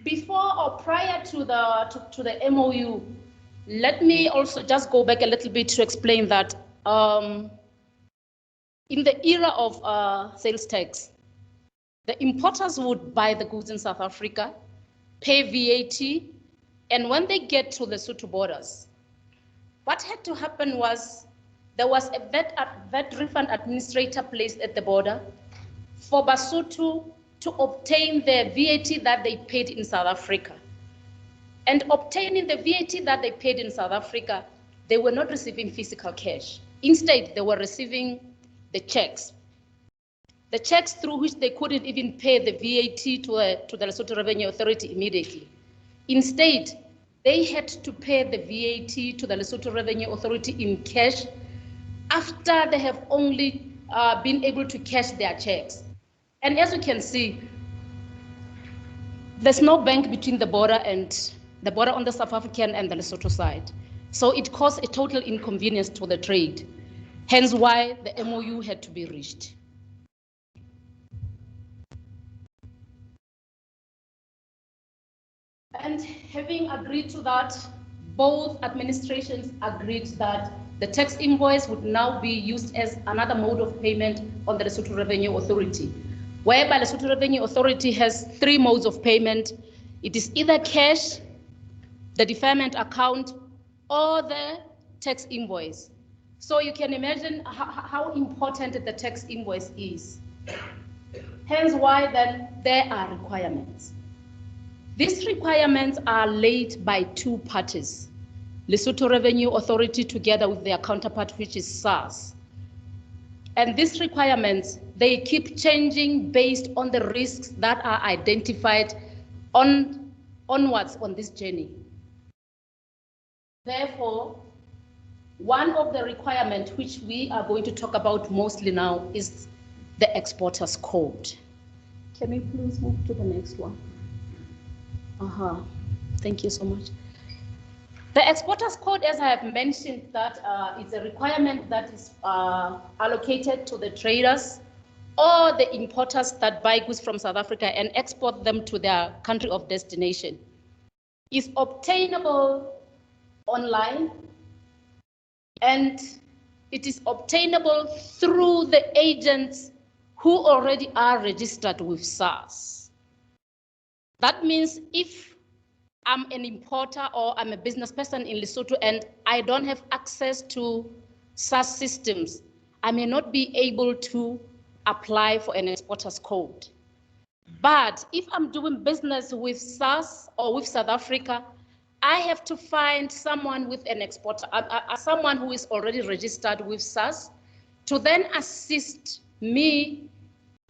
Before or prior to the MOU, let me also just go back a little bit to explain that in the era of sales tax, the importers would buy the goods in South Africa, pay VAT, and when they get to the Lesotho borders, what had to happen was there was a VAT refund administrator placed at the border for Basotho to obtain the VAT that they paid in South Africa. And obtaining the VAT that they paid in South Africa, they were not receiving physical cash. Instead, they were receiving the checks. The checks through which they couldn't even pay the VAT to the Lesotho Revenue Authority immediately. Instead, they had to pay the VAT to the Lesotho Revenue Authority in cash after they have only been able to cash their checks. And as you can see, there's no bank between the border on the South African and the Lesotho side. So it caused a total inconvenience to the trade, hence why the MOU had to be reached. And having agreed to that, both administrations agreed that the tax invoice would now be used as another mode of payment on the Lesotho Revenue Authority, whereby Lesotho Revenue Authority has three modes of payment. It is either cash, the deferment account, or the tax invoice. So you can imagine how important the tax invoice is. Hence why then there are requirements. These requirements are laid by two parties, Lesotho Revenue Authority together with their counterpart, which is SARS. And these requirements, they keep changing based on the risks that are identified onwards on this journey. Therefore, one of the requirements which we are going to talk about mostly now is the Exporters Code. Can we please move to the next one? Thank you so much. The Exporters Code, as I have mentioned, that is a requirement that is allocated to the traders or the importers that buy goods from South Africa and export them to their country of destination. Is obtainable online, and it is obtainable through the agents who already are registered with SARS. That means if I'm an importer or I'm a business person in Lesotho and I don't have access to SARS systems, I may not be able to apply for an exporter's code. But if I'm doing business with SARS or with South Africa, I have to find someone with an exporter, someone who is already registered with SARS, to then assist me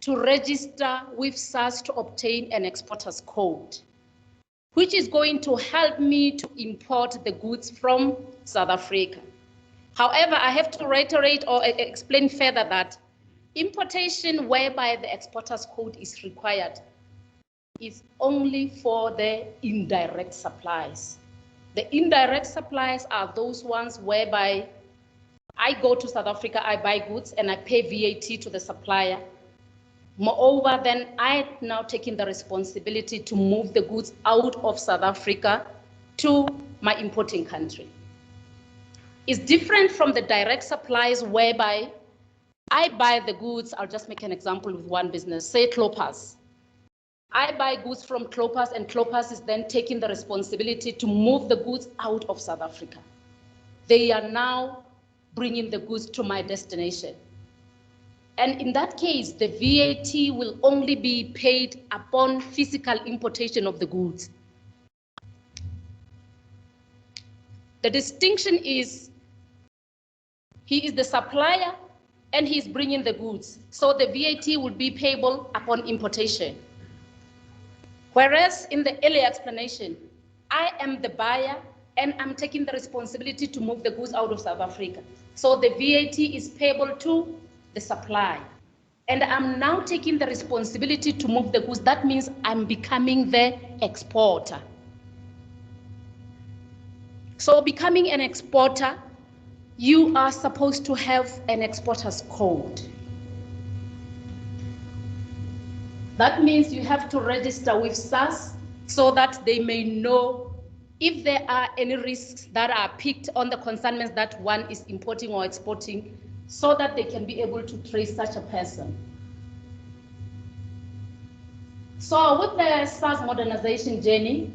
to register with SARS to obtain an exporter's code, which is going to help me to import the goods from South Africa. However, I have to reiterate or explain further that importation whereby the exporter's code is required is only for the indirect supplies. The indirect suppliers are those ones whereby I go to South Africa, I buy goods and I pay VAT to the supplier. Moreover, then I now taking the responsibility to move the goods out of South Africa to my importing country. It's different from the direct supplies whereby I buy the goods. I'll just make an example with one business, say Clopas. I buy goods from Clopas and Clopas is then taking the responsibility to move the goods out of South Africa. They are now bringing the goods to my destination. And in that case, the VAT will only be paid upon physical importation of the goods. The distinction is he is the supplier and he's bringing the goods. So the VAT will be payable upon importation. Whereas in the earlier explanation, I am the buyer and I'm taking the responsibility to move the goods out of South Africa. So the VAT is payable to the supply. And I'm now taking the responsibility to move the goods. That means I'm becoming the exporter. So becoming an exporter, you are supposed to have an exporter's code. That means you have to register with SARS so that they may know if there are any risks that are picked on the consignments that one is importing or exporting, so that they can be able to trace such a person. So with the SARS modernization journey,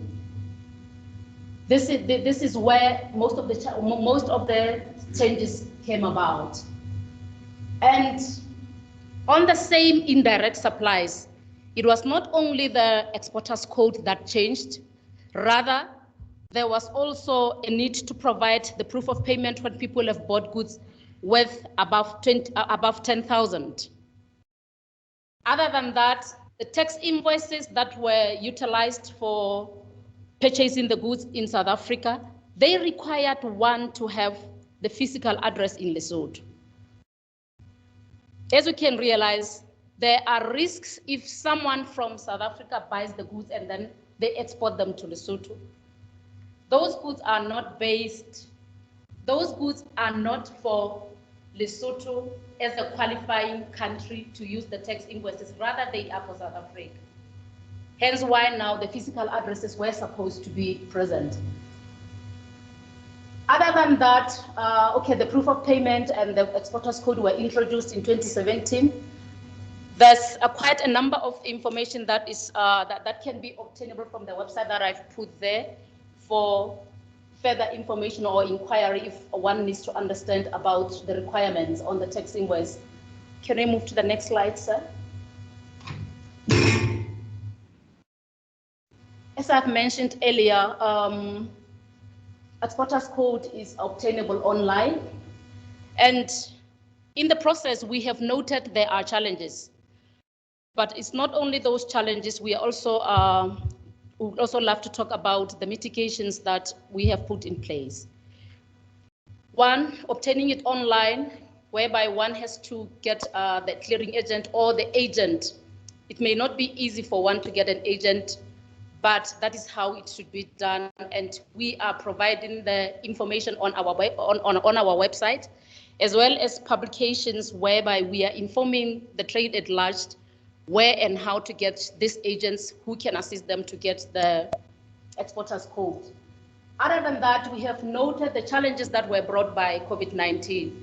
this is where most of the changes came about. And on the same indirect supplies, it was not only the exporter's code that changed, rather there was also a need to provide the proof of payment when people have bought goods worth above 10,000. Other than that, the tax invoices that were utilized for purchasing the goods in South Africa, they required one to have the physical address in Lesotho. As you can realize, there are risks if someone from South Africa buys the goods and then they export them to Lesotho. Those goods are not for Lesotho as a qualifying country to use the tax invoices, rather they are for South Africa. Hence why now the physical addresses were supposed to be present. Other than that, the proof of payment and the exporter's code were introduced in 2017. There's quite a number of information that is that can be obtainable from the website that I've put there for further information or inquiry if one needs to understand about the requirements on the tax invoice. Can we move to the next slide, sir? As I've mentioned earlier, exporter's code is obtainable online. And in the process, we have noted there are challenges. But it's not only those challenges, we also would also love to talk about the mitigations that we have put in place. One, obtaining it online, whereby one has to get the clearing agent or the agent. It may not be easy for one to get an agent, but that is how it should be done. And we are providing the information on our website, as well as publications whereby we are informing the trade at large where and how to get these agents who can assist them to get the exporter's code. Other than that, we have noted the challenges that were brought by COVID-19.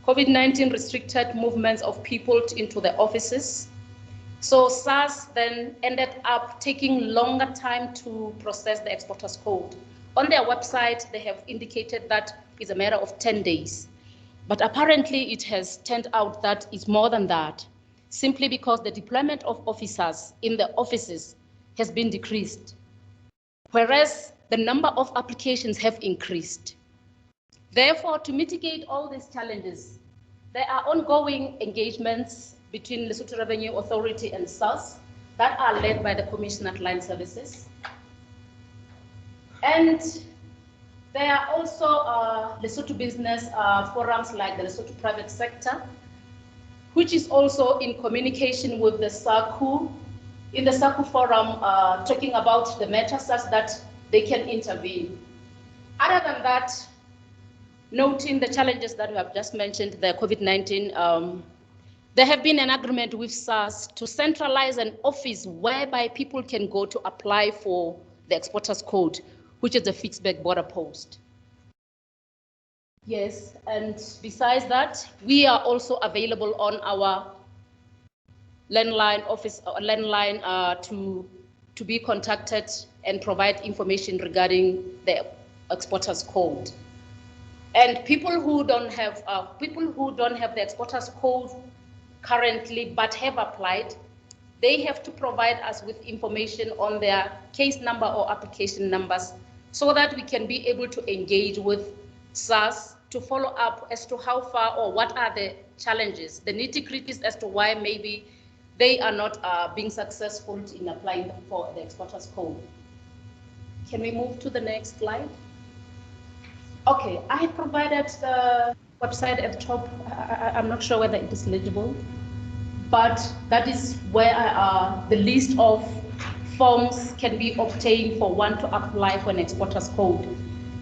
COVID-19 restricted movements of people into the offices. So SARS then ended up taking longer time to process the exporter's code. On their website, they have indicated that it's a matter of 10 days. But apparently it has turned out that it's more than that, simply because the deployment of officers in the offices has been decreased, whereas the number of applications have increased. Therefore, to mitigate all these challenges, there are ongoing engagements between Lesotho Revenue Authority and SARS that are led by the Commission at Line Services. And there are also Lesotho business forums like the Lesotho private sector, which is also in communication with the SACU, in the SACU forum, talking about the matter such that they can intervene. Other than that, noting the challenges that we have just mentioned, the COVID-19, there have been an agreement with SARS to centralize an office whereby people can go to apply for the exporters code, which is the Fixback border post. Yes, and besides that, we are also available on our landline office, landline to be contacted and provide information regarding the exporters code. And people who don't have the exporters code currently but have applied, they have to provide us with information on their case number or application numbers so that we can be able to engage with SARS to follow up as to how far or what are the challenges, the nitty-gritties as to why maybe they are not being successful in applying for the exporters code. Can we move to the next slide? Okay, I provided the website at the top. I'm not sure whether it is legible, but that is where the list of forms can be obtained for one to apply for an exporter's code,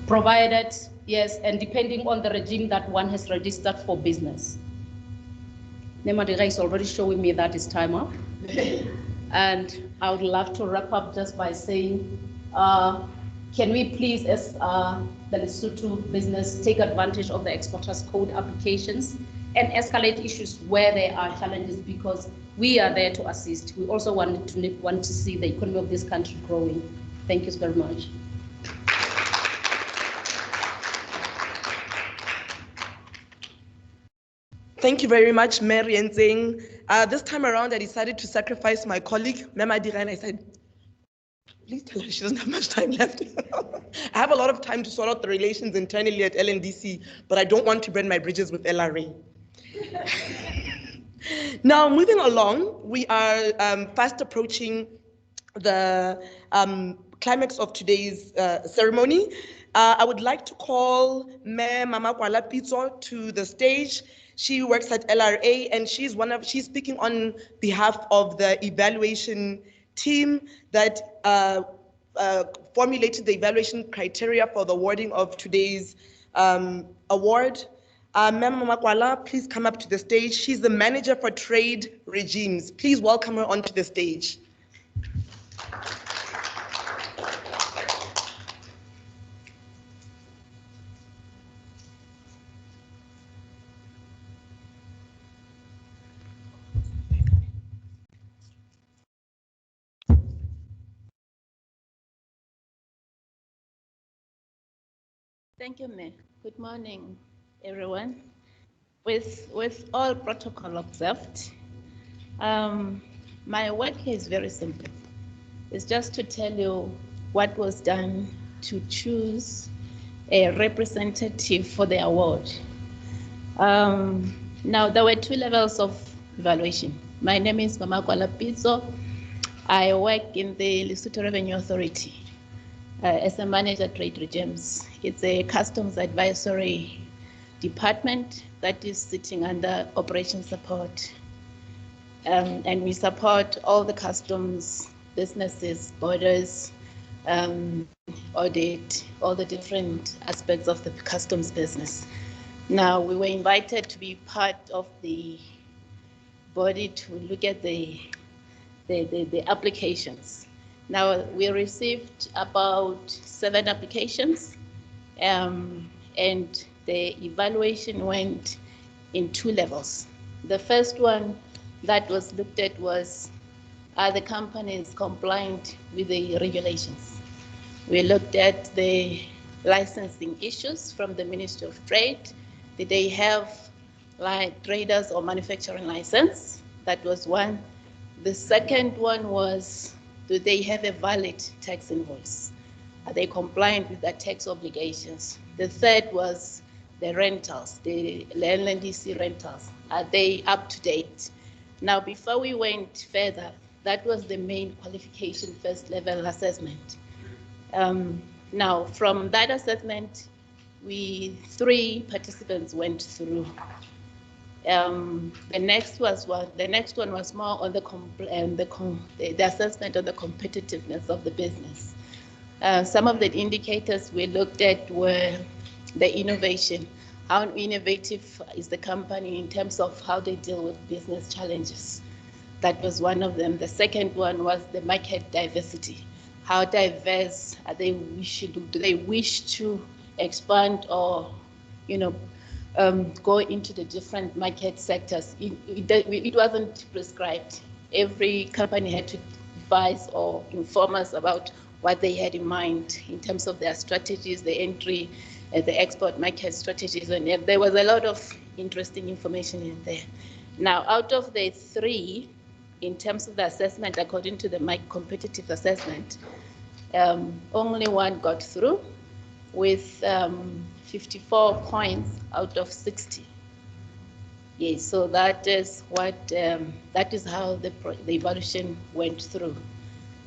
provided, yes, and depending on the regime that one has registered for business. Nemadira is already showing me that it's time up. And I would love to wrap up just by saying, can we please, as the Lesotho business, take advantage of the exporters code applications and escalate issues where there are challenges, because we are there to assist. We also want to see the economy of this country growing. Thank you very much. Thank you very much, Mary and Zeng. This time around, I decided to sacrifice my colleague, Mema Dira, and I said, please tell her she doesn't have much time left. I have a lot of time to sort out the relations internally at LNDC, but I don't want to burn my bridges with LRA. Now, moving along, we are fast approaching the climax of today's ceremony. I would like to call Mayor Mama Kwala Pitso to the stage. She works at LRA, and she's speaking on behalf of the evaluation team that formulated the evaluation criteria for the awarding of today's award. Mama Makwala, please come up to the stage. She's the manager for trade regimes. Please welcome her onto the stage. Thank you, Mayor. Good morning, everyone. With all protocol observed, my work here is very simple. It's just to tell you what was done to choose a representative for the award. Now, there were two levels of evaluation. My name is Mama Kwala Pitso. I work in the Lesotho Revenue Authority as a manager at trade regimes. It's a customs advisory department that is sitting under operation support. And we support all the customs businesses, borders, audit, all the different aspects of the customs business. Now, we were invited to be part of the body to look at the applications. Now, we received about 7 applications, and the evaluation went in 2 levels. The first one that was looked at was, are the companies compliant with the regulations? We looked at the licensing issues from the Ministry of Trade. Did they have like traders or manufacturing license? That was one. The second one was, do they have a valid tax invoice? Are they compliant with their tax obligations? The third was the rentals, the LNDC rentals. Are they up to date? Now, before we went further, that was the main qualification first level assessment. Now, from that assessment, 3 participants went through. The next one was more on the assessment of the competitiveness of the business. Some of the indicators we looked at were the innovation. How innovative is the company in terms of how they deal with business challenges? That was one of them. The second one was the market diversity. How diverse are they? Do they wish to expand or, go into the different market sectors? It wasn't prescribed. Every company had to advise or inform us about what they had in mind in terms of their strategies, the entry, the export market strategies, and there was a lot of interesting information in there. Now, out of the three, in terms of the assessment, according to the competitive assessment, only one got through with 54 points out of 60. Yes, so that is what that is how the evaluation went through.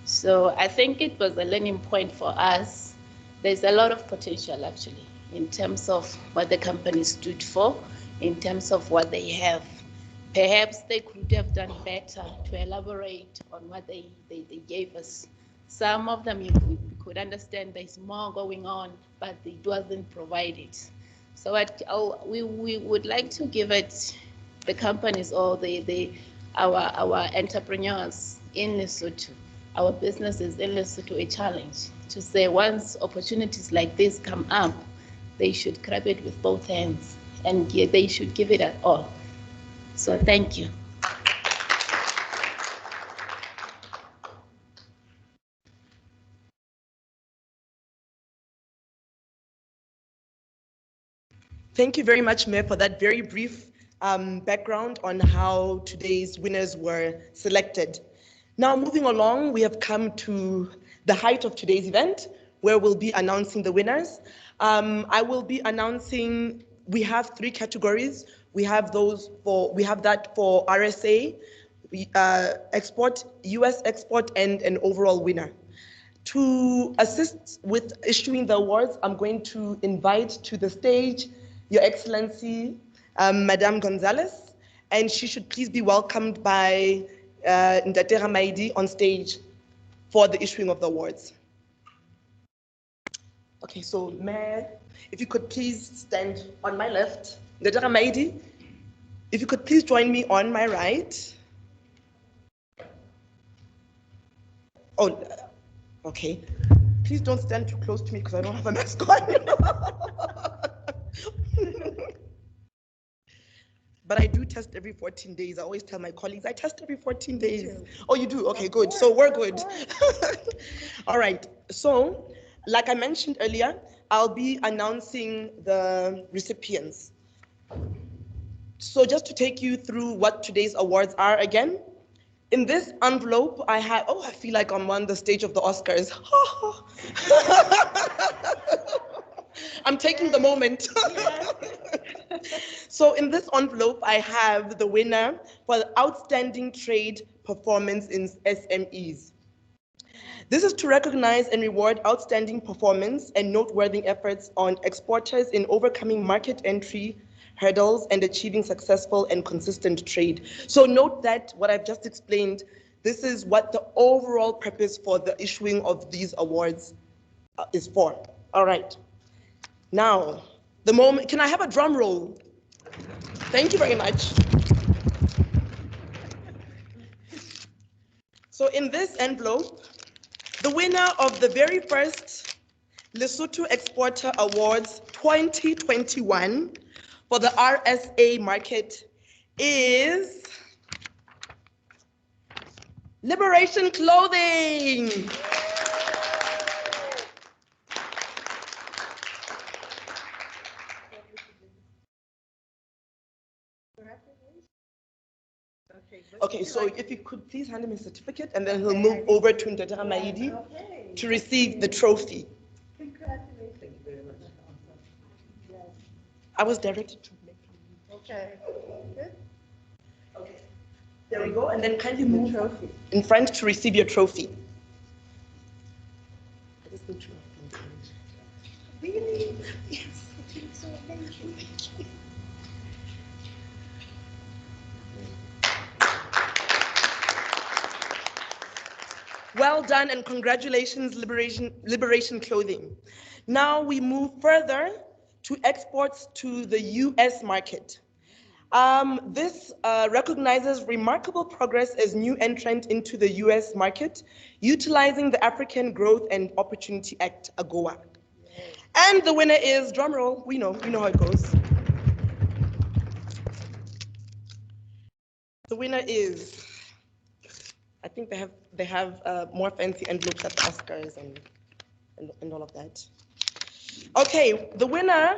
So I think it was a learning point for us. There's a lot of potential actually in terms of what the company stood for, in terms of what they have. Perhaps they could have done better to elaborate on what they gave us. Some of them you could understand there's more going on, but it wasn't provided. So we would like to give it the companies or our entrepreneurs in Lesotho, our businesses in Lesotho, a challenge to say once opportunities like this come up, they should grab it with both hands and they should give it at all. So thank you. Thank you very much, Mayor, for that very brief background on how today's winners were selected. Now, moving along, we have come to the height of today's event, where we'll be announcing the winners. I will be announcing, we have three categories. We have that for RSA, export, US export, and an overall winner. To assist with issuing the awards, I'm going to invite to the stage Your Excellency, Madame Gonzalez, and she should please be welcomed by Ndate Ramaidi on stage for the issuing of the awards. Okay, so Mayor, if you could please stand on my left. Ndate Ramaidi, if you could please join me on my right. Oh, okay. Please don't stand too close to me because I don't have a mask on. But I do test every 14 days. I always tell my colleagues, I test every 14 days. Oh, you do? Okay, good. So we're good. All right. So, like I mentioned earlier, I'll be announcing the recipients. So just to take you through what today's awards are again, in this envelope, I have, I feel like I'm on the stage of the Oscars. I'm taking the moment. So in this envelope, I have the winner for the Outstanding Trade Performance in SMEs. This is to recognize and reward outstanding performance and noteworthy efforts on exporters in overcoming market entry hurdles and achieving successful and consistent trade. So note that what I've just explained, this is what the overall purpose for the issuing of these awards is for. All right. Now, the moment, can I have a drum roll? Thank you very much. So in this envelope, the winner of the very first Lesotho Exporter Awards 2021 for the RSA market is Liberation Clothing. Okay, so if you could please hand him his certificate and then he'll move over to Ndate Ramaidi to receive the trophy. Congratulations. Thank you very much. I was directed to make you. Okay. Good. Okay. There we go, and then kindly move in front to receive your trophy. I just need to. Really? Yes. So thank you. Thank you. Well done and congratulations, Liberation Clothing. Now we move further to exports to the US market. This recognizes remarkable progress as new entrant into the US market, utilizing the African Growth and Opportunity Act, AGOA. And the winner is, drumroll, we know how it goes. The winner is, I think they have more fancy envelopes at the Oscars and all of that. Okay, the winner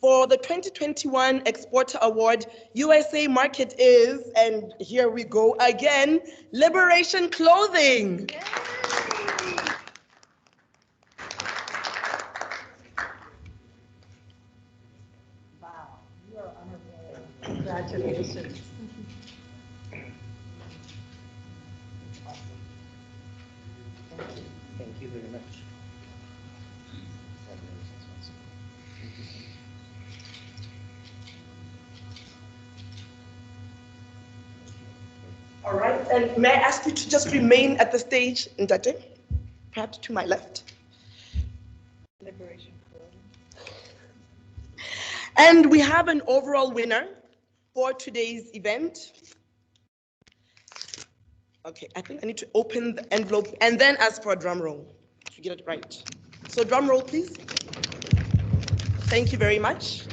for the 2021 Exporter Award USA Market is, and here we go again, Liberation Clothing. Wow, you are honorable. Congratulations. Thank you very much. All right, and may I ask you to just remain at the stage, Ndate, perhaps to my left. Liberation. And we have an overall winner for today's event. Okay, I think I need to open the envelope and then ask for a drum roll to get it right. So drum roll, please. Thank you very much.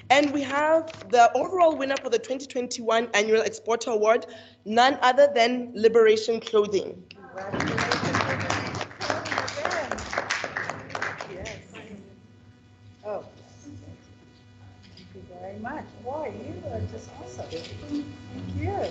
And we have the overall winner for the 2021 Annual Exporter Award, none other than Liberation Clothing. Yes. Oh, thank you very much. Boy, you are just awesome. Thank you.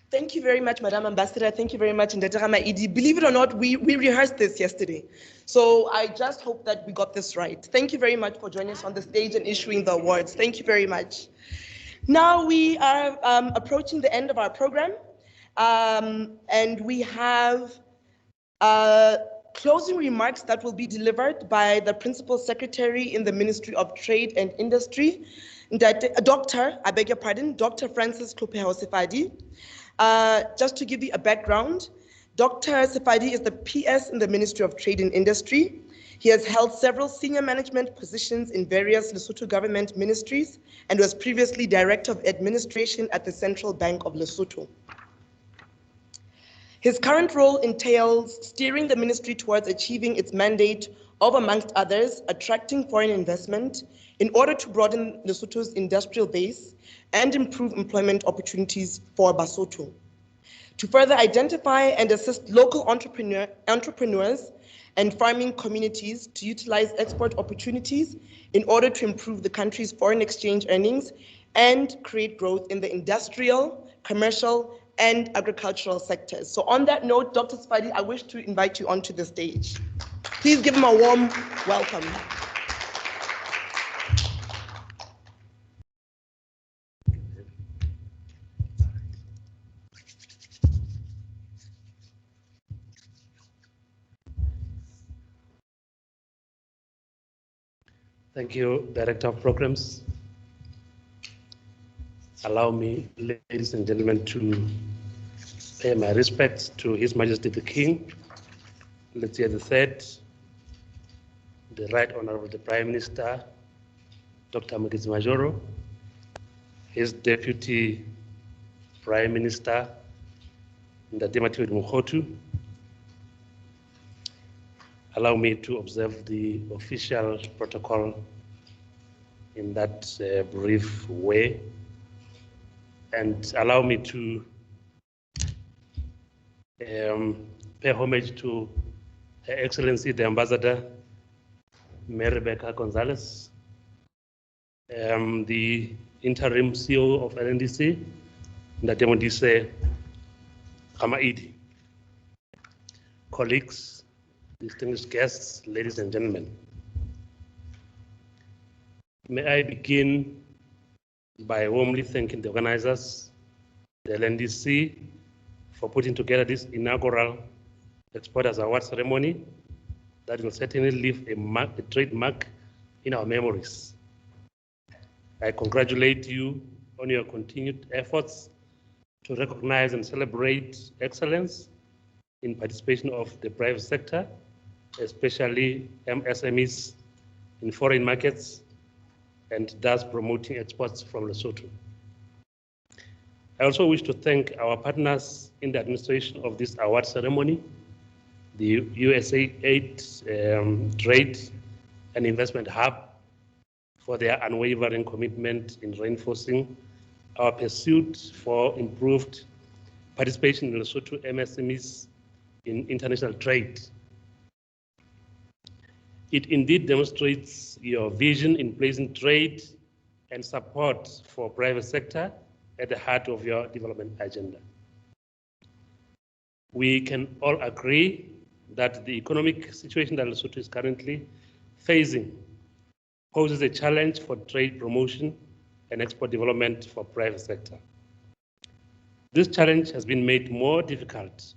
Thank you very much, Madam Ambassador. Thank you very much, Ndete Ramaidi. Believe it or not, we rehearsed this yesterday. So I just hope that we got this right. Thank you very much for joining us on the stage and issuing the awards. Thank you very much. Now we are approaching the end of our program, and we have closing remarks that will be delivered by the Principal Secretary in the Ministry of Trade and Industry, Dr. Francis Klopheho Sefadi. Just to give you a background, Dr. Sefadi is the PS in the Ministry of Trade and Industry. He has held several senior management positions in various Lesotho government ministries and was previously Director of Administration at the Central Bank of Lesotho. His current role entails steering the ministry towards achieving its mandate of, amongst others, attracting foreign investment in order to broaden Lesotho's industrial base and improve employment opportunities for Basotho. To further identify and assist local entrepreneurs and farming communities to utilize export opportunities in order to improve the country's foreign exchange earnings and create growth in the industrial, commercial, and agricultural sectors. So on that note, Dr. Sefadi, I wish to invite you onto the stage. Please give him a warm welcome. Thank you, Director of Programs. Allow me, ladies and gentlemen, to pay my respects to His Majesty the King, Letsie III, the Right Honorable the Prime Minister, Dr. Moketsi Majoro, his Deputy Prime Minister, Ndate Mathieu Mokgotu. Allow me to observe the official protocol in that brief way, and allow me to pay homage to Her Excellency the Ambassador Mary Rebecca Gonzalez, the interim CEO of LNDC, Ndate Modise Ramaidi, colleagues, distinguished guests, ladies and gentlemen. May I begin by warmly thanking the organizers, the LNDC, for putting together this inaugural Exporters Award ceremony, that will certainly leave a trademark in our memories. I congratulate you on your continued efforts to recognize and celebrate excellence in participation of the private sector, especially MSMEs in foreign markets, and thus promoting exports from Lesotho. I also wish to thank our partners in the administration of this award ceremony, the USAID Trade and Investment Hub, for their unwavering commitment in reinforcing our pursuit for improved participation in Lesotho MSMEs in international trade. It indeed demonstrates your vision in placing trade and support for private sector at the heart of your development agenda. We can all agree that the economic situation that Lesotho is currently facing poses a challenge for trade promotion and export development for private sector. This challenge has been made more difficult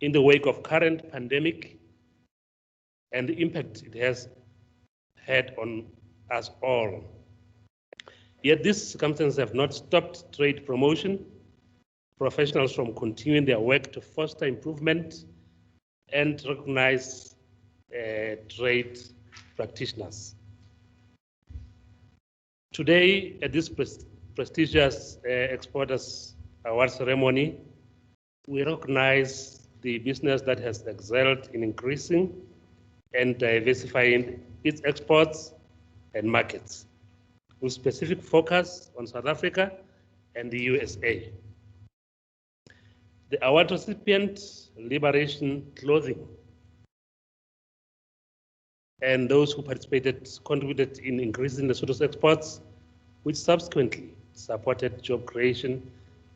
in the wake of current pandemic and the impact it has had on us all. Yet these circumstances have not stopped trade promotion professionals from continuing their work to foster improvement and recognize trade practitioners. Today, at this prestigious Exporters Award ceremony, we recognize the business that has excelled in increasing and diversifying its exports and markets, with specific focus on South Africa and the USA. The award recipient, Liberation Clothing, and those who participated contributed in increasing Lesotho's exports, which subsequently supported job creation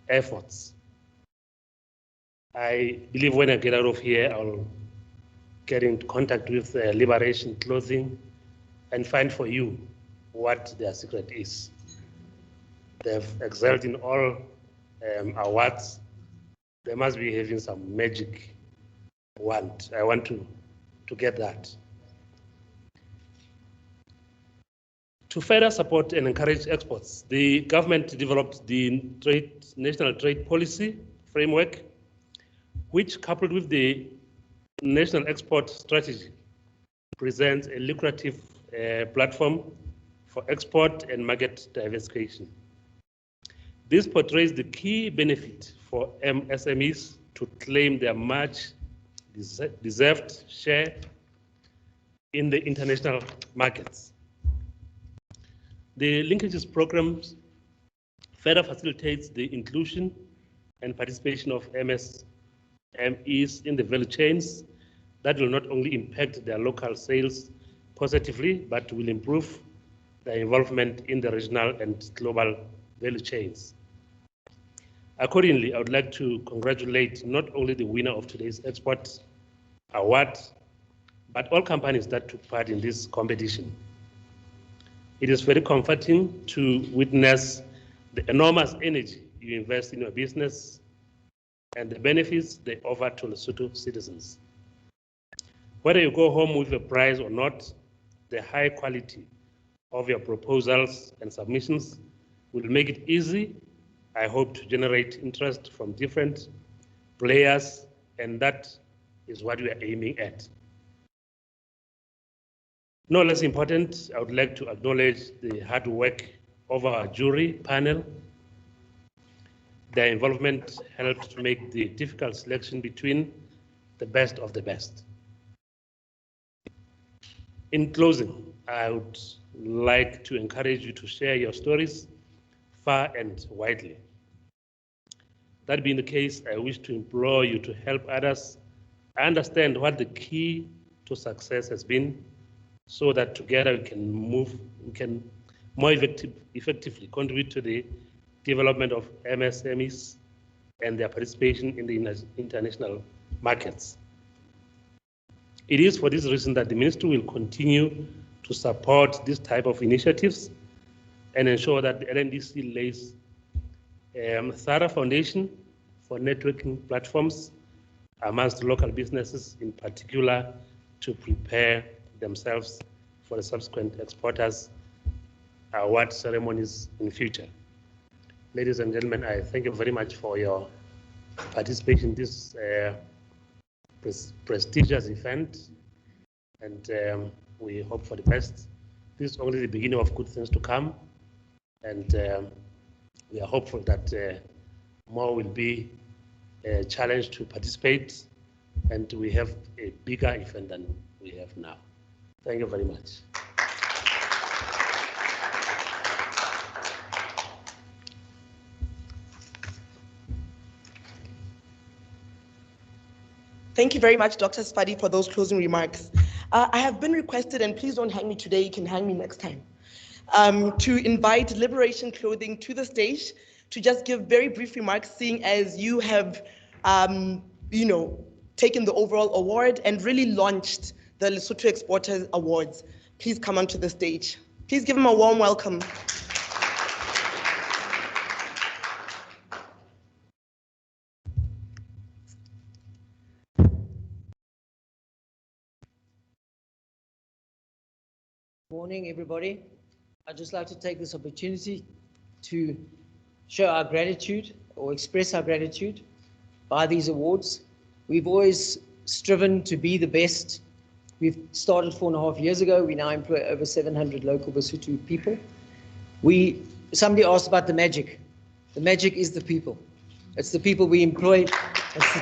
efforts. I believe when I get out of here, I'll get in contact with Liberation Clothing and find for you what their secret is. They've excelled in all awards. They must be having some magic wand. I want to get that. To further support and encourage exports, the government developed the National Trade Policy Framework, which, coupled with the National Export Strategy, presents a lucrative platform for export and market diversification. This portrays the key benefit for MSMEs to claim their much deserved share in the international markets. The linkages programs further facilitates the inclusion and participation of MSMEs in the value chains that will not only impact their local sales positively, but will improve their involvement in the regional and global value chains. Accordingly, I would like to congratulate not only the winner of today's Export Award, but all companies that took part in this competition. It is very comforting to witness the enormous energy you invest in your business and the benefits they offer to Lesotho citizens. Whether you go home with a prize or not, the high quality of your proposals and submissions will make it easy, I hope, to generate interest from different players, and that is what we are aiming at. No less important, I would like to acknowledge the hard work of our jury panel. Their involvement helped to make the difficult selection between the best of the best. In closing, I would like to encourage you to share your stories far and widely. That being the case, I wish to implore you to help others understand what the key to success has been, so that together we can more effectively contribute to the development of MSMEs and their participation in the international markets. It is for this reason that the Ministry will continue to support this type of initiatives and ensure that the LNDC lays a thorough foundation for networking platforms amongst local businesses, in particular to prepare themselves for the subsequent exporters award ceremonies in future. Ladies and gentlemen, I thank you very much for your participation in this prestigious event, and we hope for the best. This is only the beginning of good things to come, and we are hopeful that more will be challenged to participate, and we have a bigger event than we have now. Thank you very much. Thank you very much, Dr. Spadi, for those closing remarks. I have been requested, and please don't hang me today, you can hang me next time, to invite Liberation Clothing to the stage to just give very brief remarks, seeing as you have, taken the overall award and really launched the Lesotho Exporters Awards. Please come onto the stage. Please give them a warm welcome. Morning, everybody. I'd just like to take this opportunity to show our gratitude or express our gratitude by these awards. We've always striven to be the best. We've started 4.5 years ago. We now employ over 700 local Basotho people. Somebody asked about the magic. The magic is the people. It's the people we employ. It's the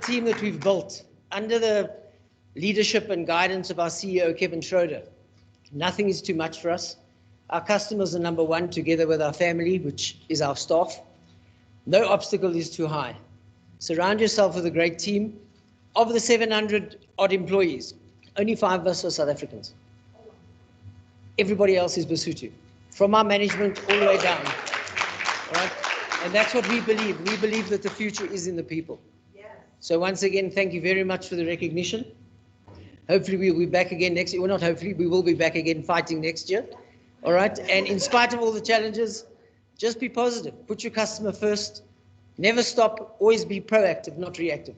team that we've built under the leadership and guidance of our CEO, Kevin Schroeder. Nothing is too much for us. Our customers are number one, together with our family, which is our staff. No obstacle is too high. Surround yourself with a great team. Of the 700 odd employees, only 5 of us are South Africans. Everybody else is Basotho, from our management all the way down. All right? And that's what we believe. We believe that the future is in the people. So once again, thank you very much for the recognition. Hopefully we'll be back again next year. Well, not hopefully, we will be back again fighting next year. All right. And in spite of all the challenges, just be positive. Put your customer first. Never stop. Always be proactive, not reactive.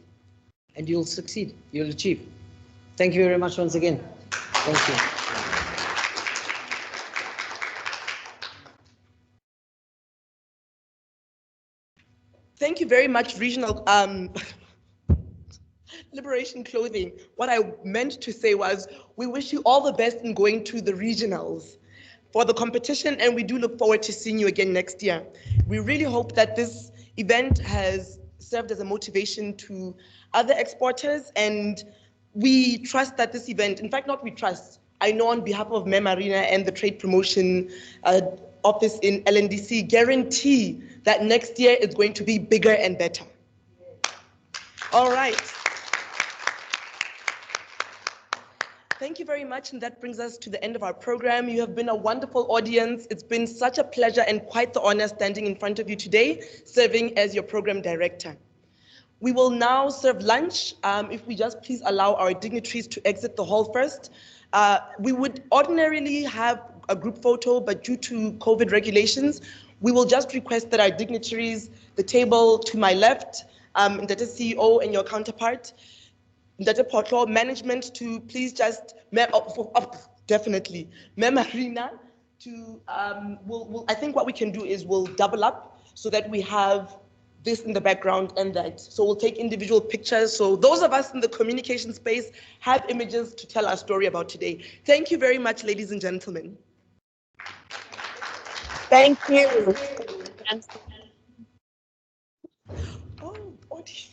And you'll succeed. You'll achieve. Thank you very much once again. Thank you. Thank you very much, Regional Liberation Clothing. What I meant to say was, we wish you all the best in going to the regionals for the competition, and we do look forward to seeing you again next year. We really hope that this event has served as a motivation to other exporters, and we trust that this event, in fact, not we trust, I know on behalf of Mem Arena and the Trade Promotion Office in LNDC, guarantee that next year is going to be bigger and better. All right. Thank you very much, and that brings us to the end of our program. You have been a wonderful audience. It's been such a pleasure and quite the honor standing in front of you today, serving as your program director. We will now serve lunch. If we just please allow our dignitaries to exit the hall first. We would ordinarily have a group photo, but due to COVID regulations, we will just request that our dignitaries, the table to my left, that is CEO and your counterpart, Ndate Potlo, management to please just, definitely, Mem Arena to, I think what we can do is we'll double up so that we have this in the background and that. So we'll take individual pictures. So those of us in the communication space have images to tell our story about today. Thank you very much, ladies and gentlemen. Thank you. Oh, audience.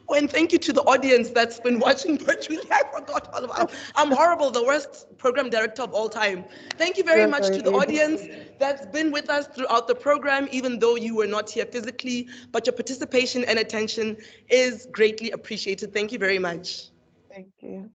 Oh, and thank you to the audience that's been watching virtually. I forgot all about it. I'm horrible, the worst program director of all time. Thank you very much to the audience that's been with us throughout the program, even though you were not here physically, but your participation and attention is greatly appreciated. Thank you very much. Thank you.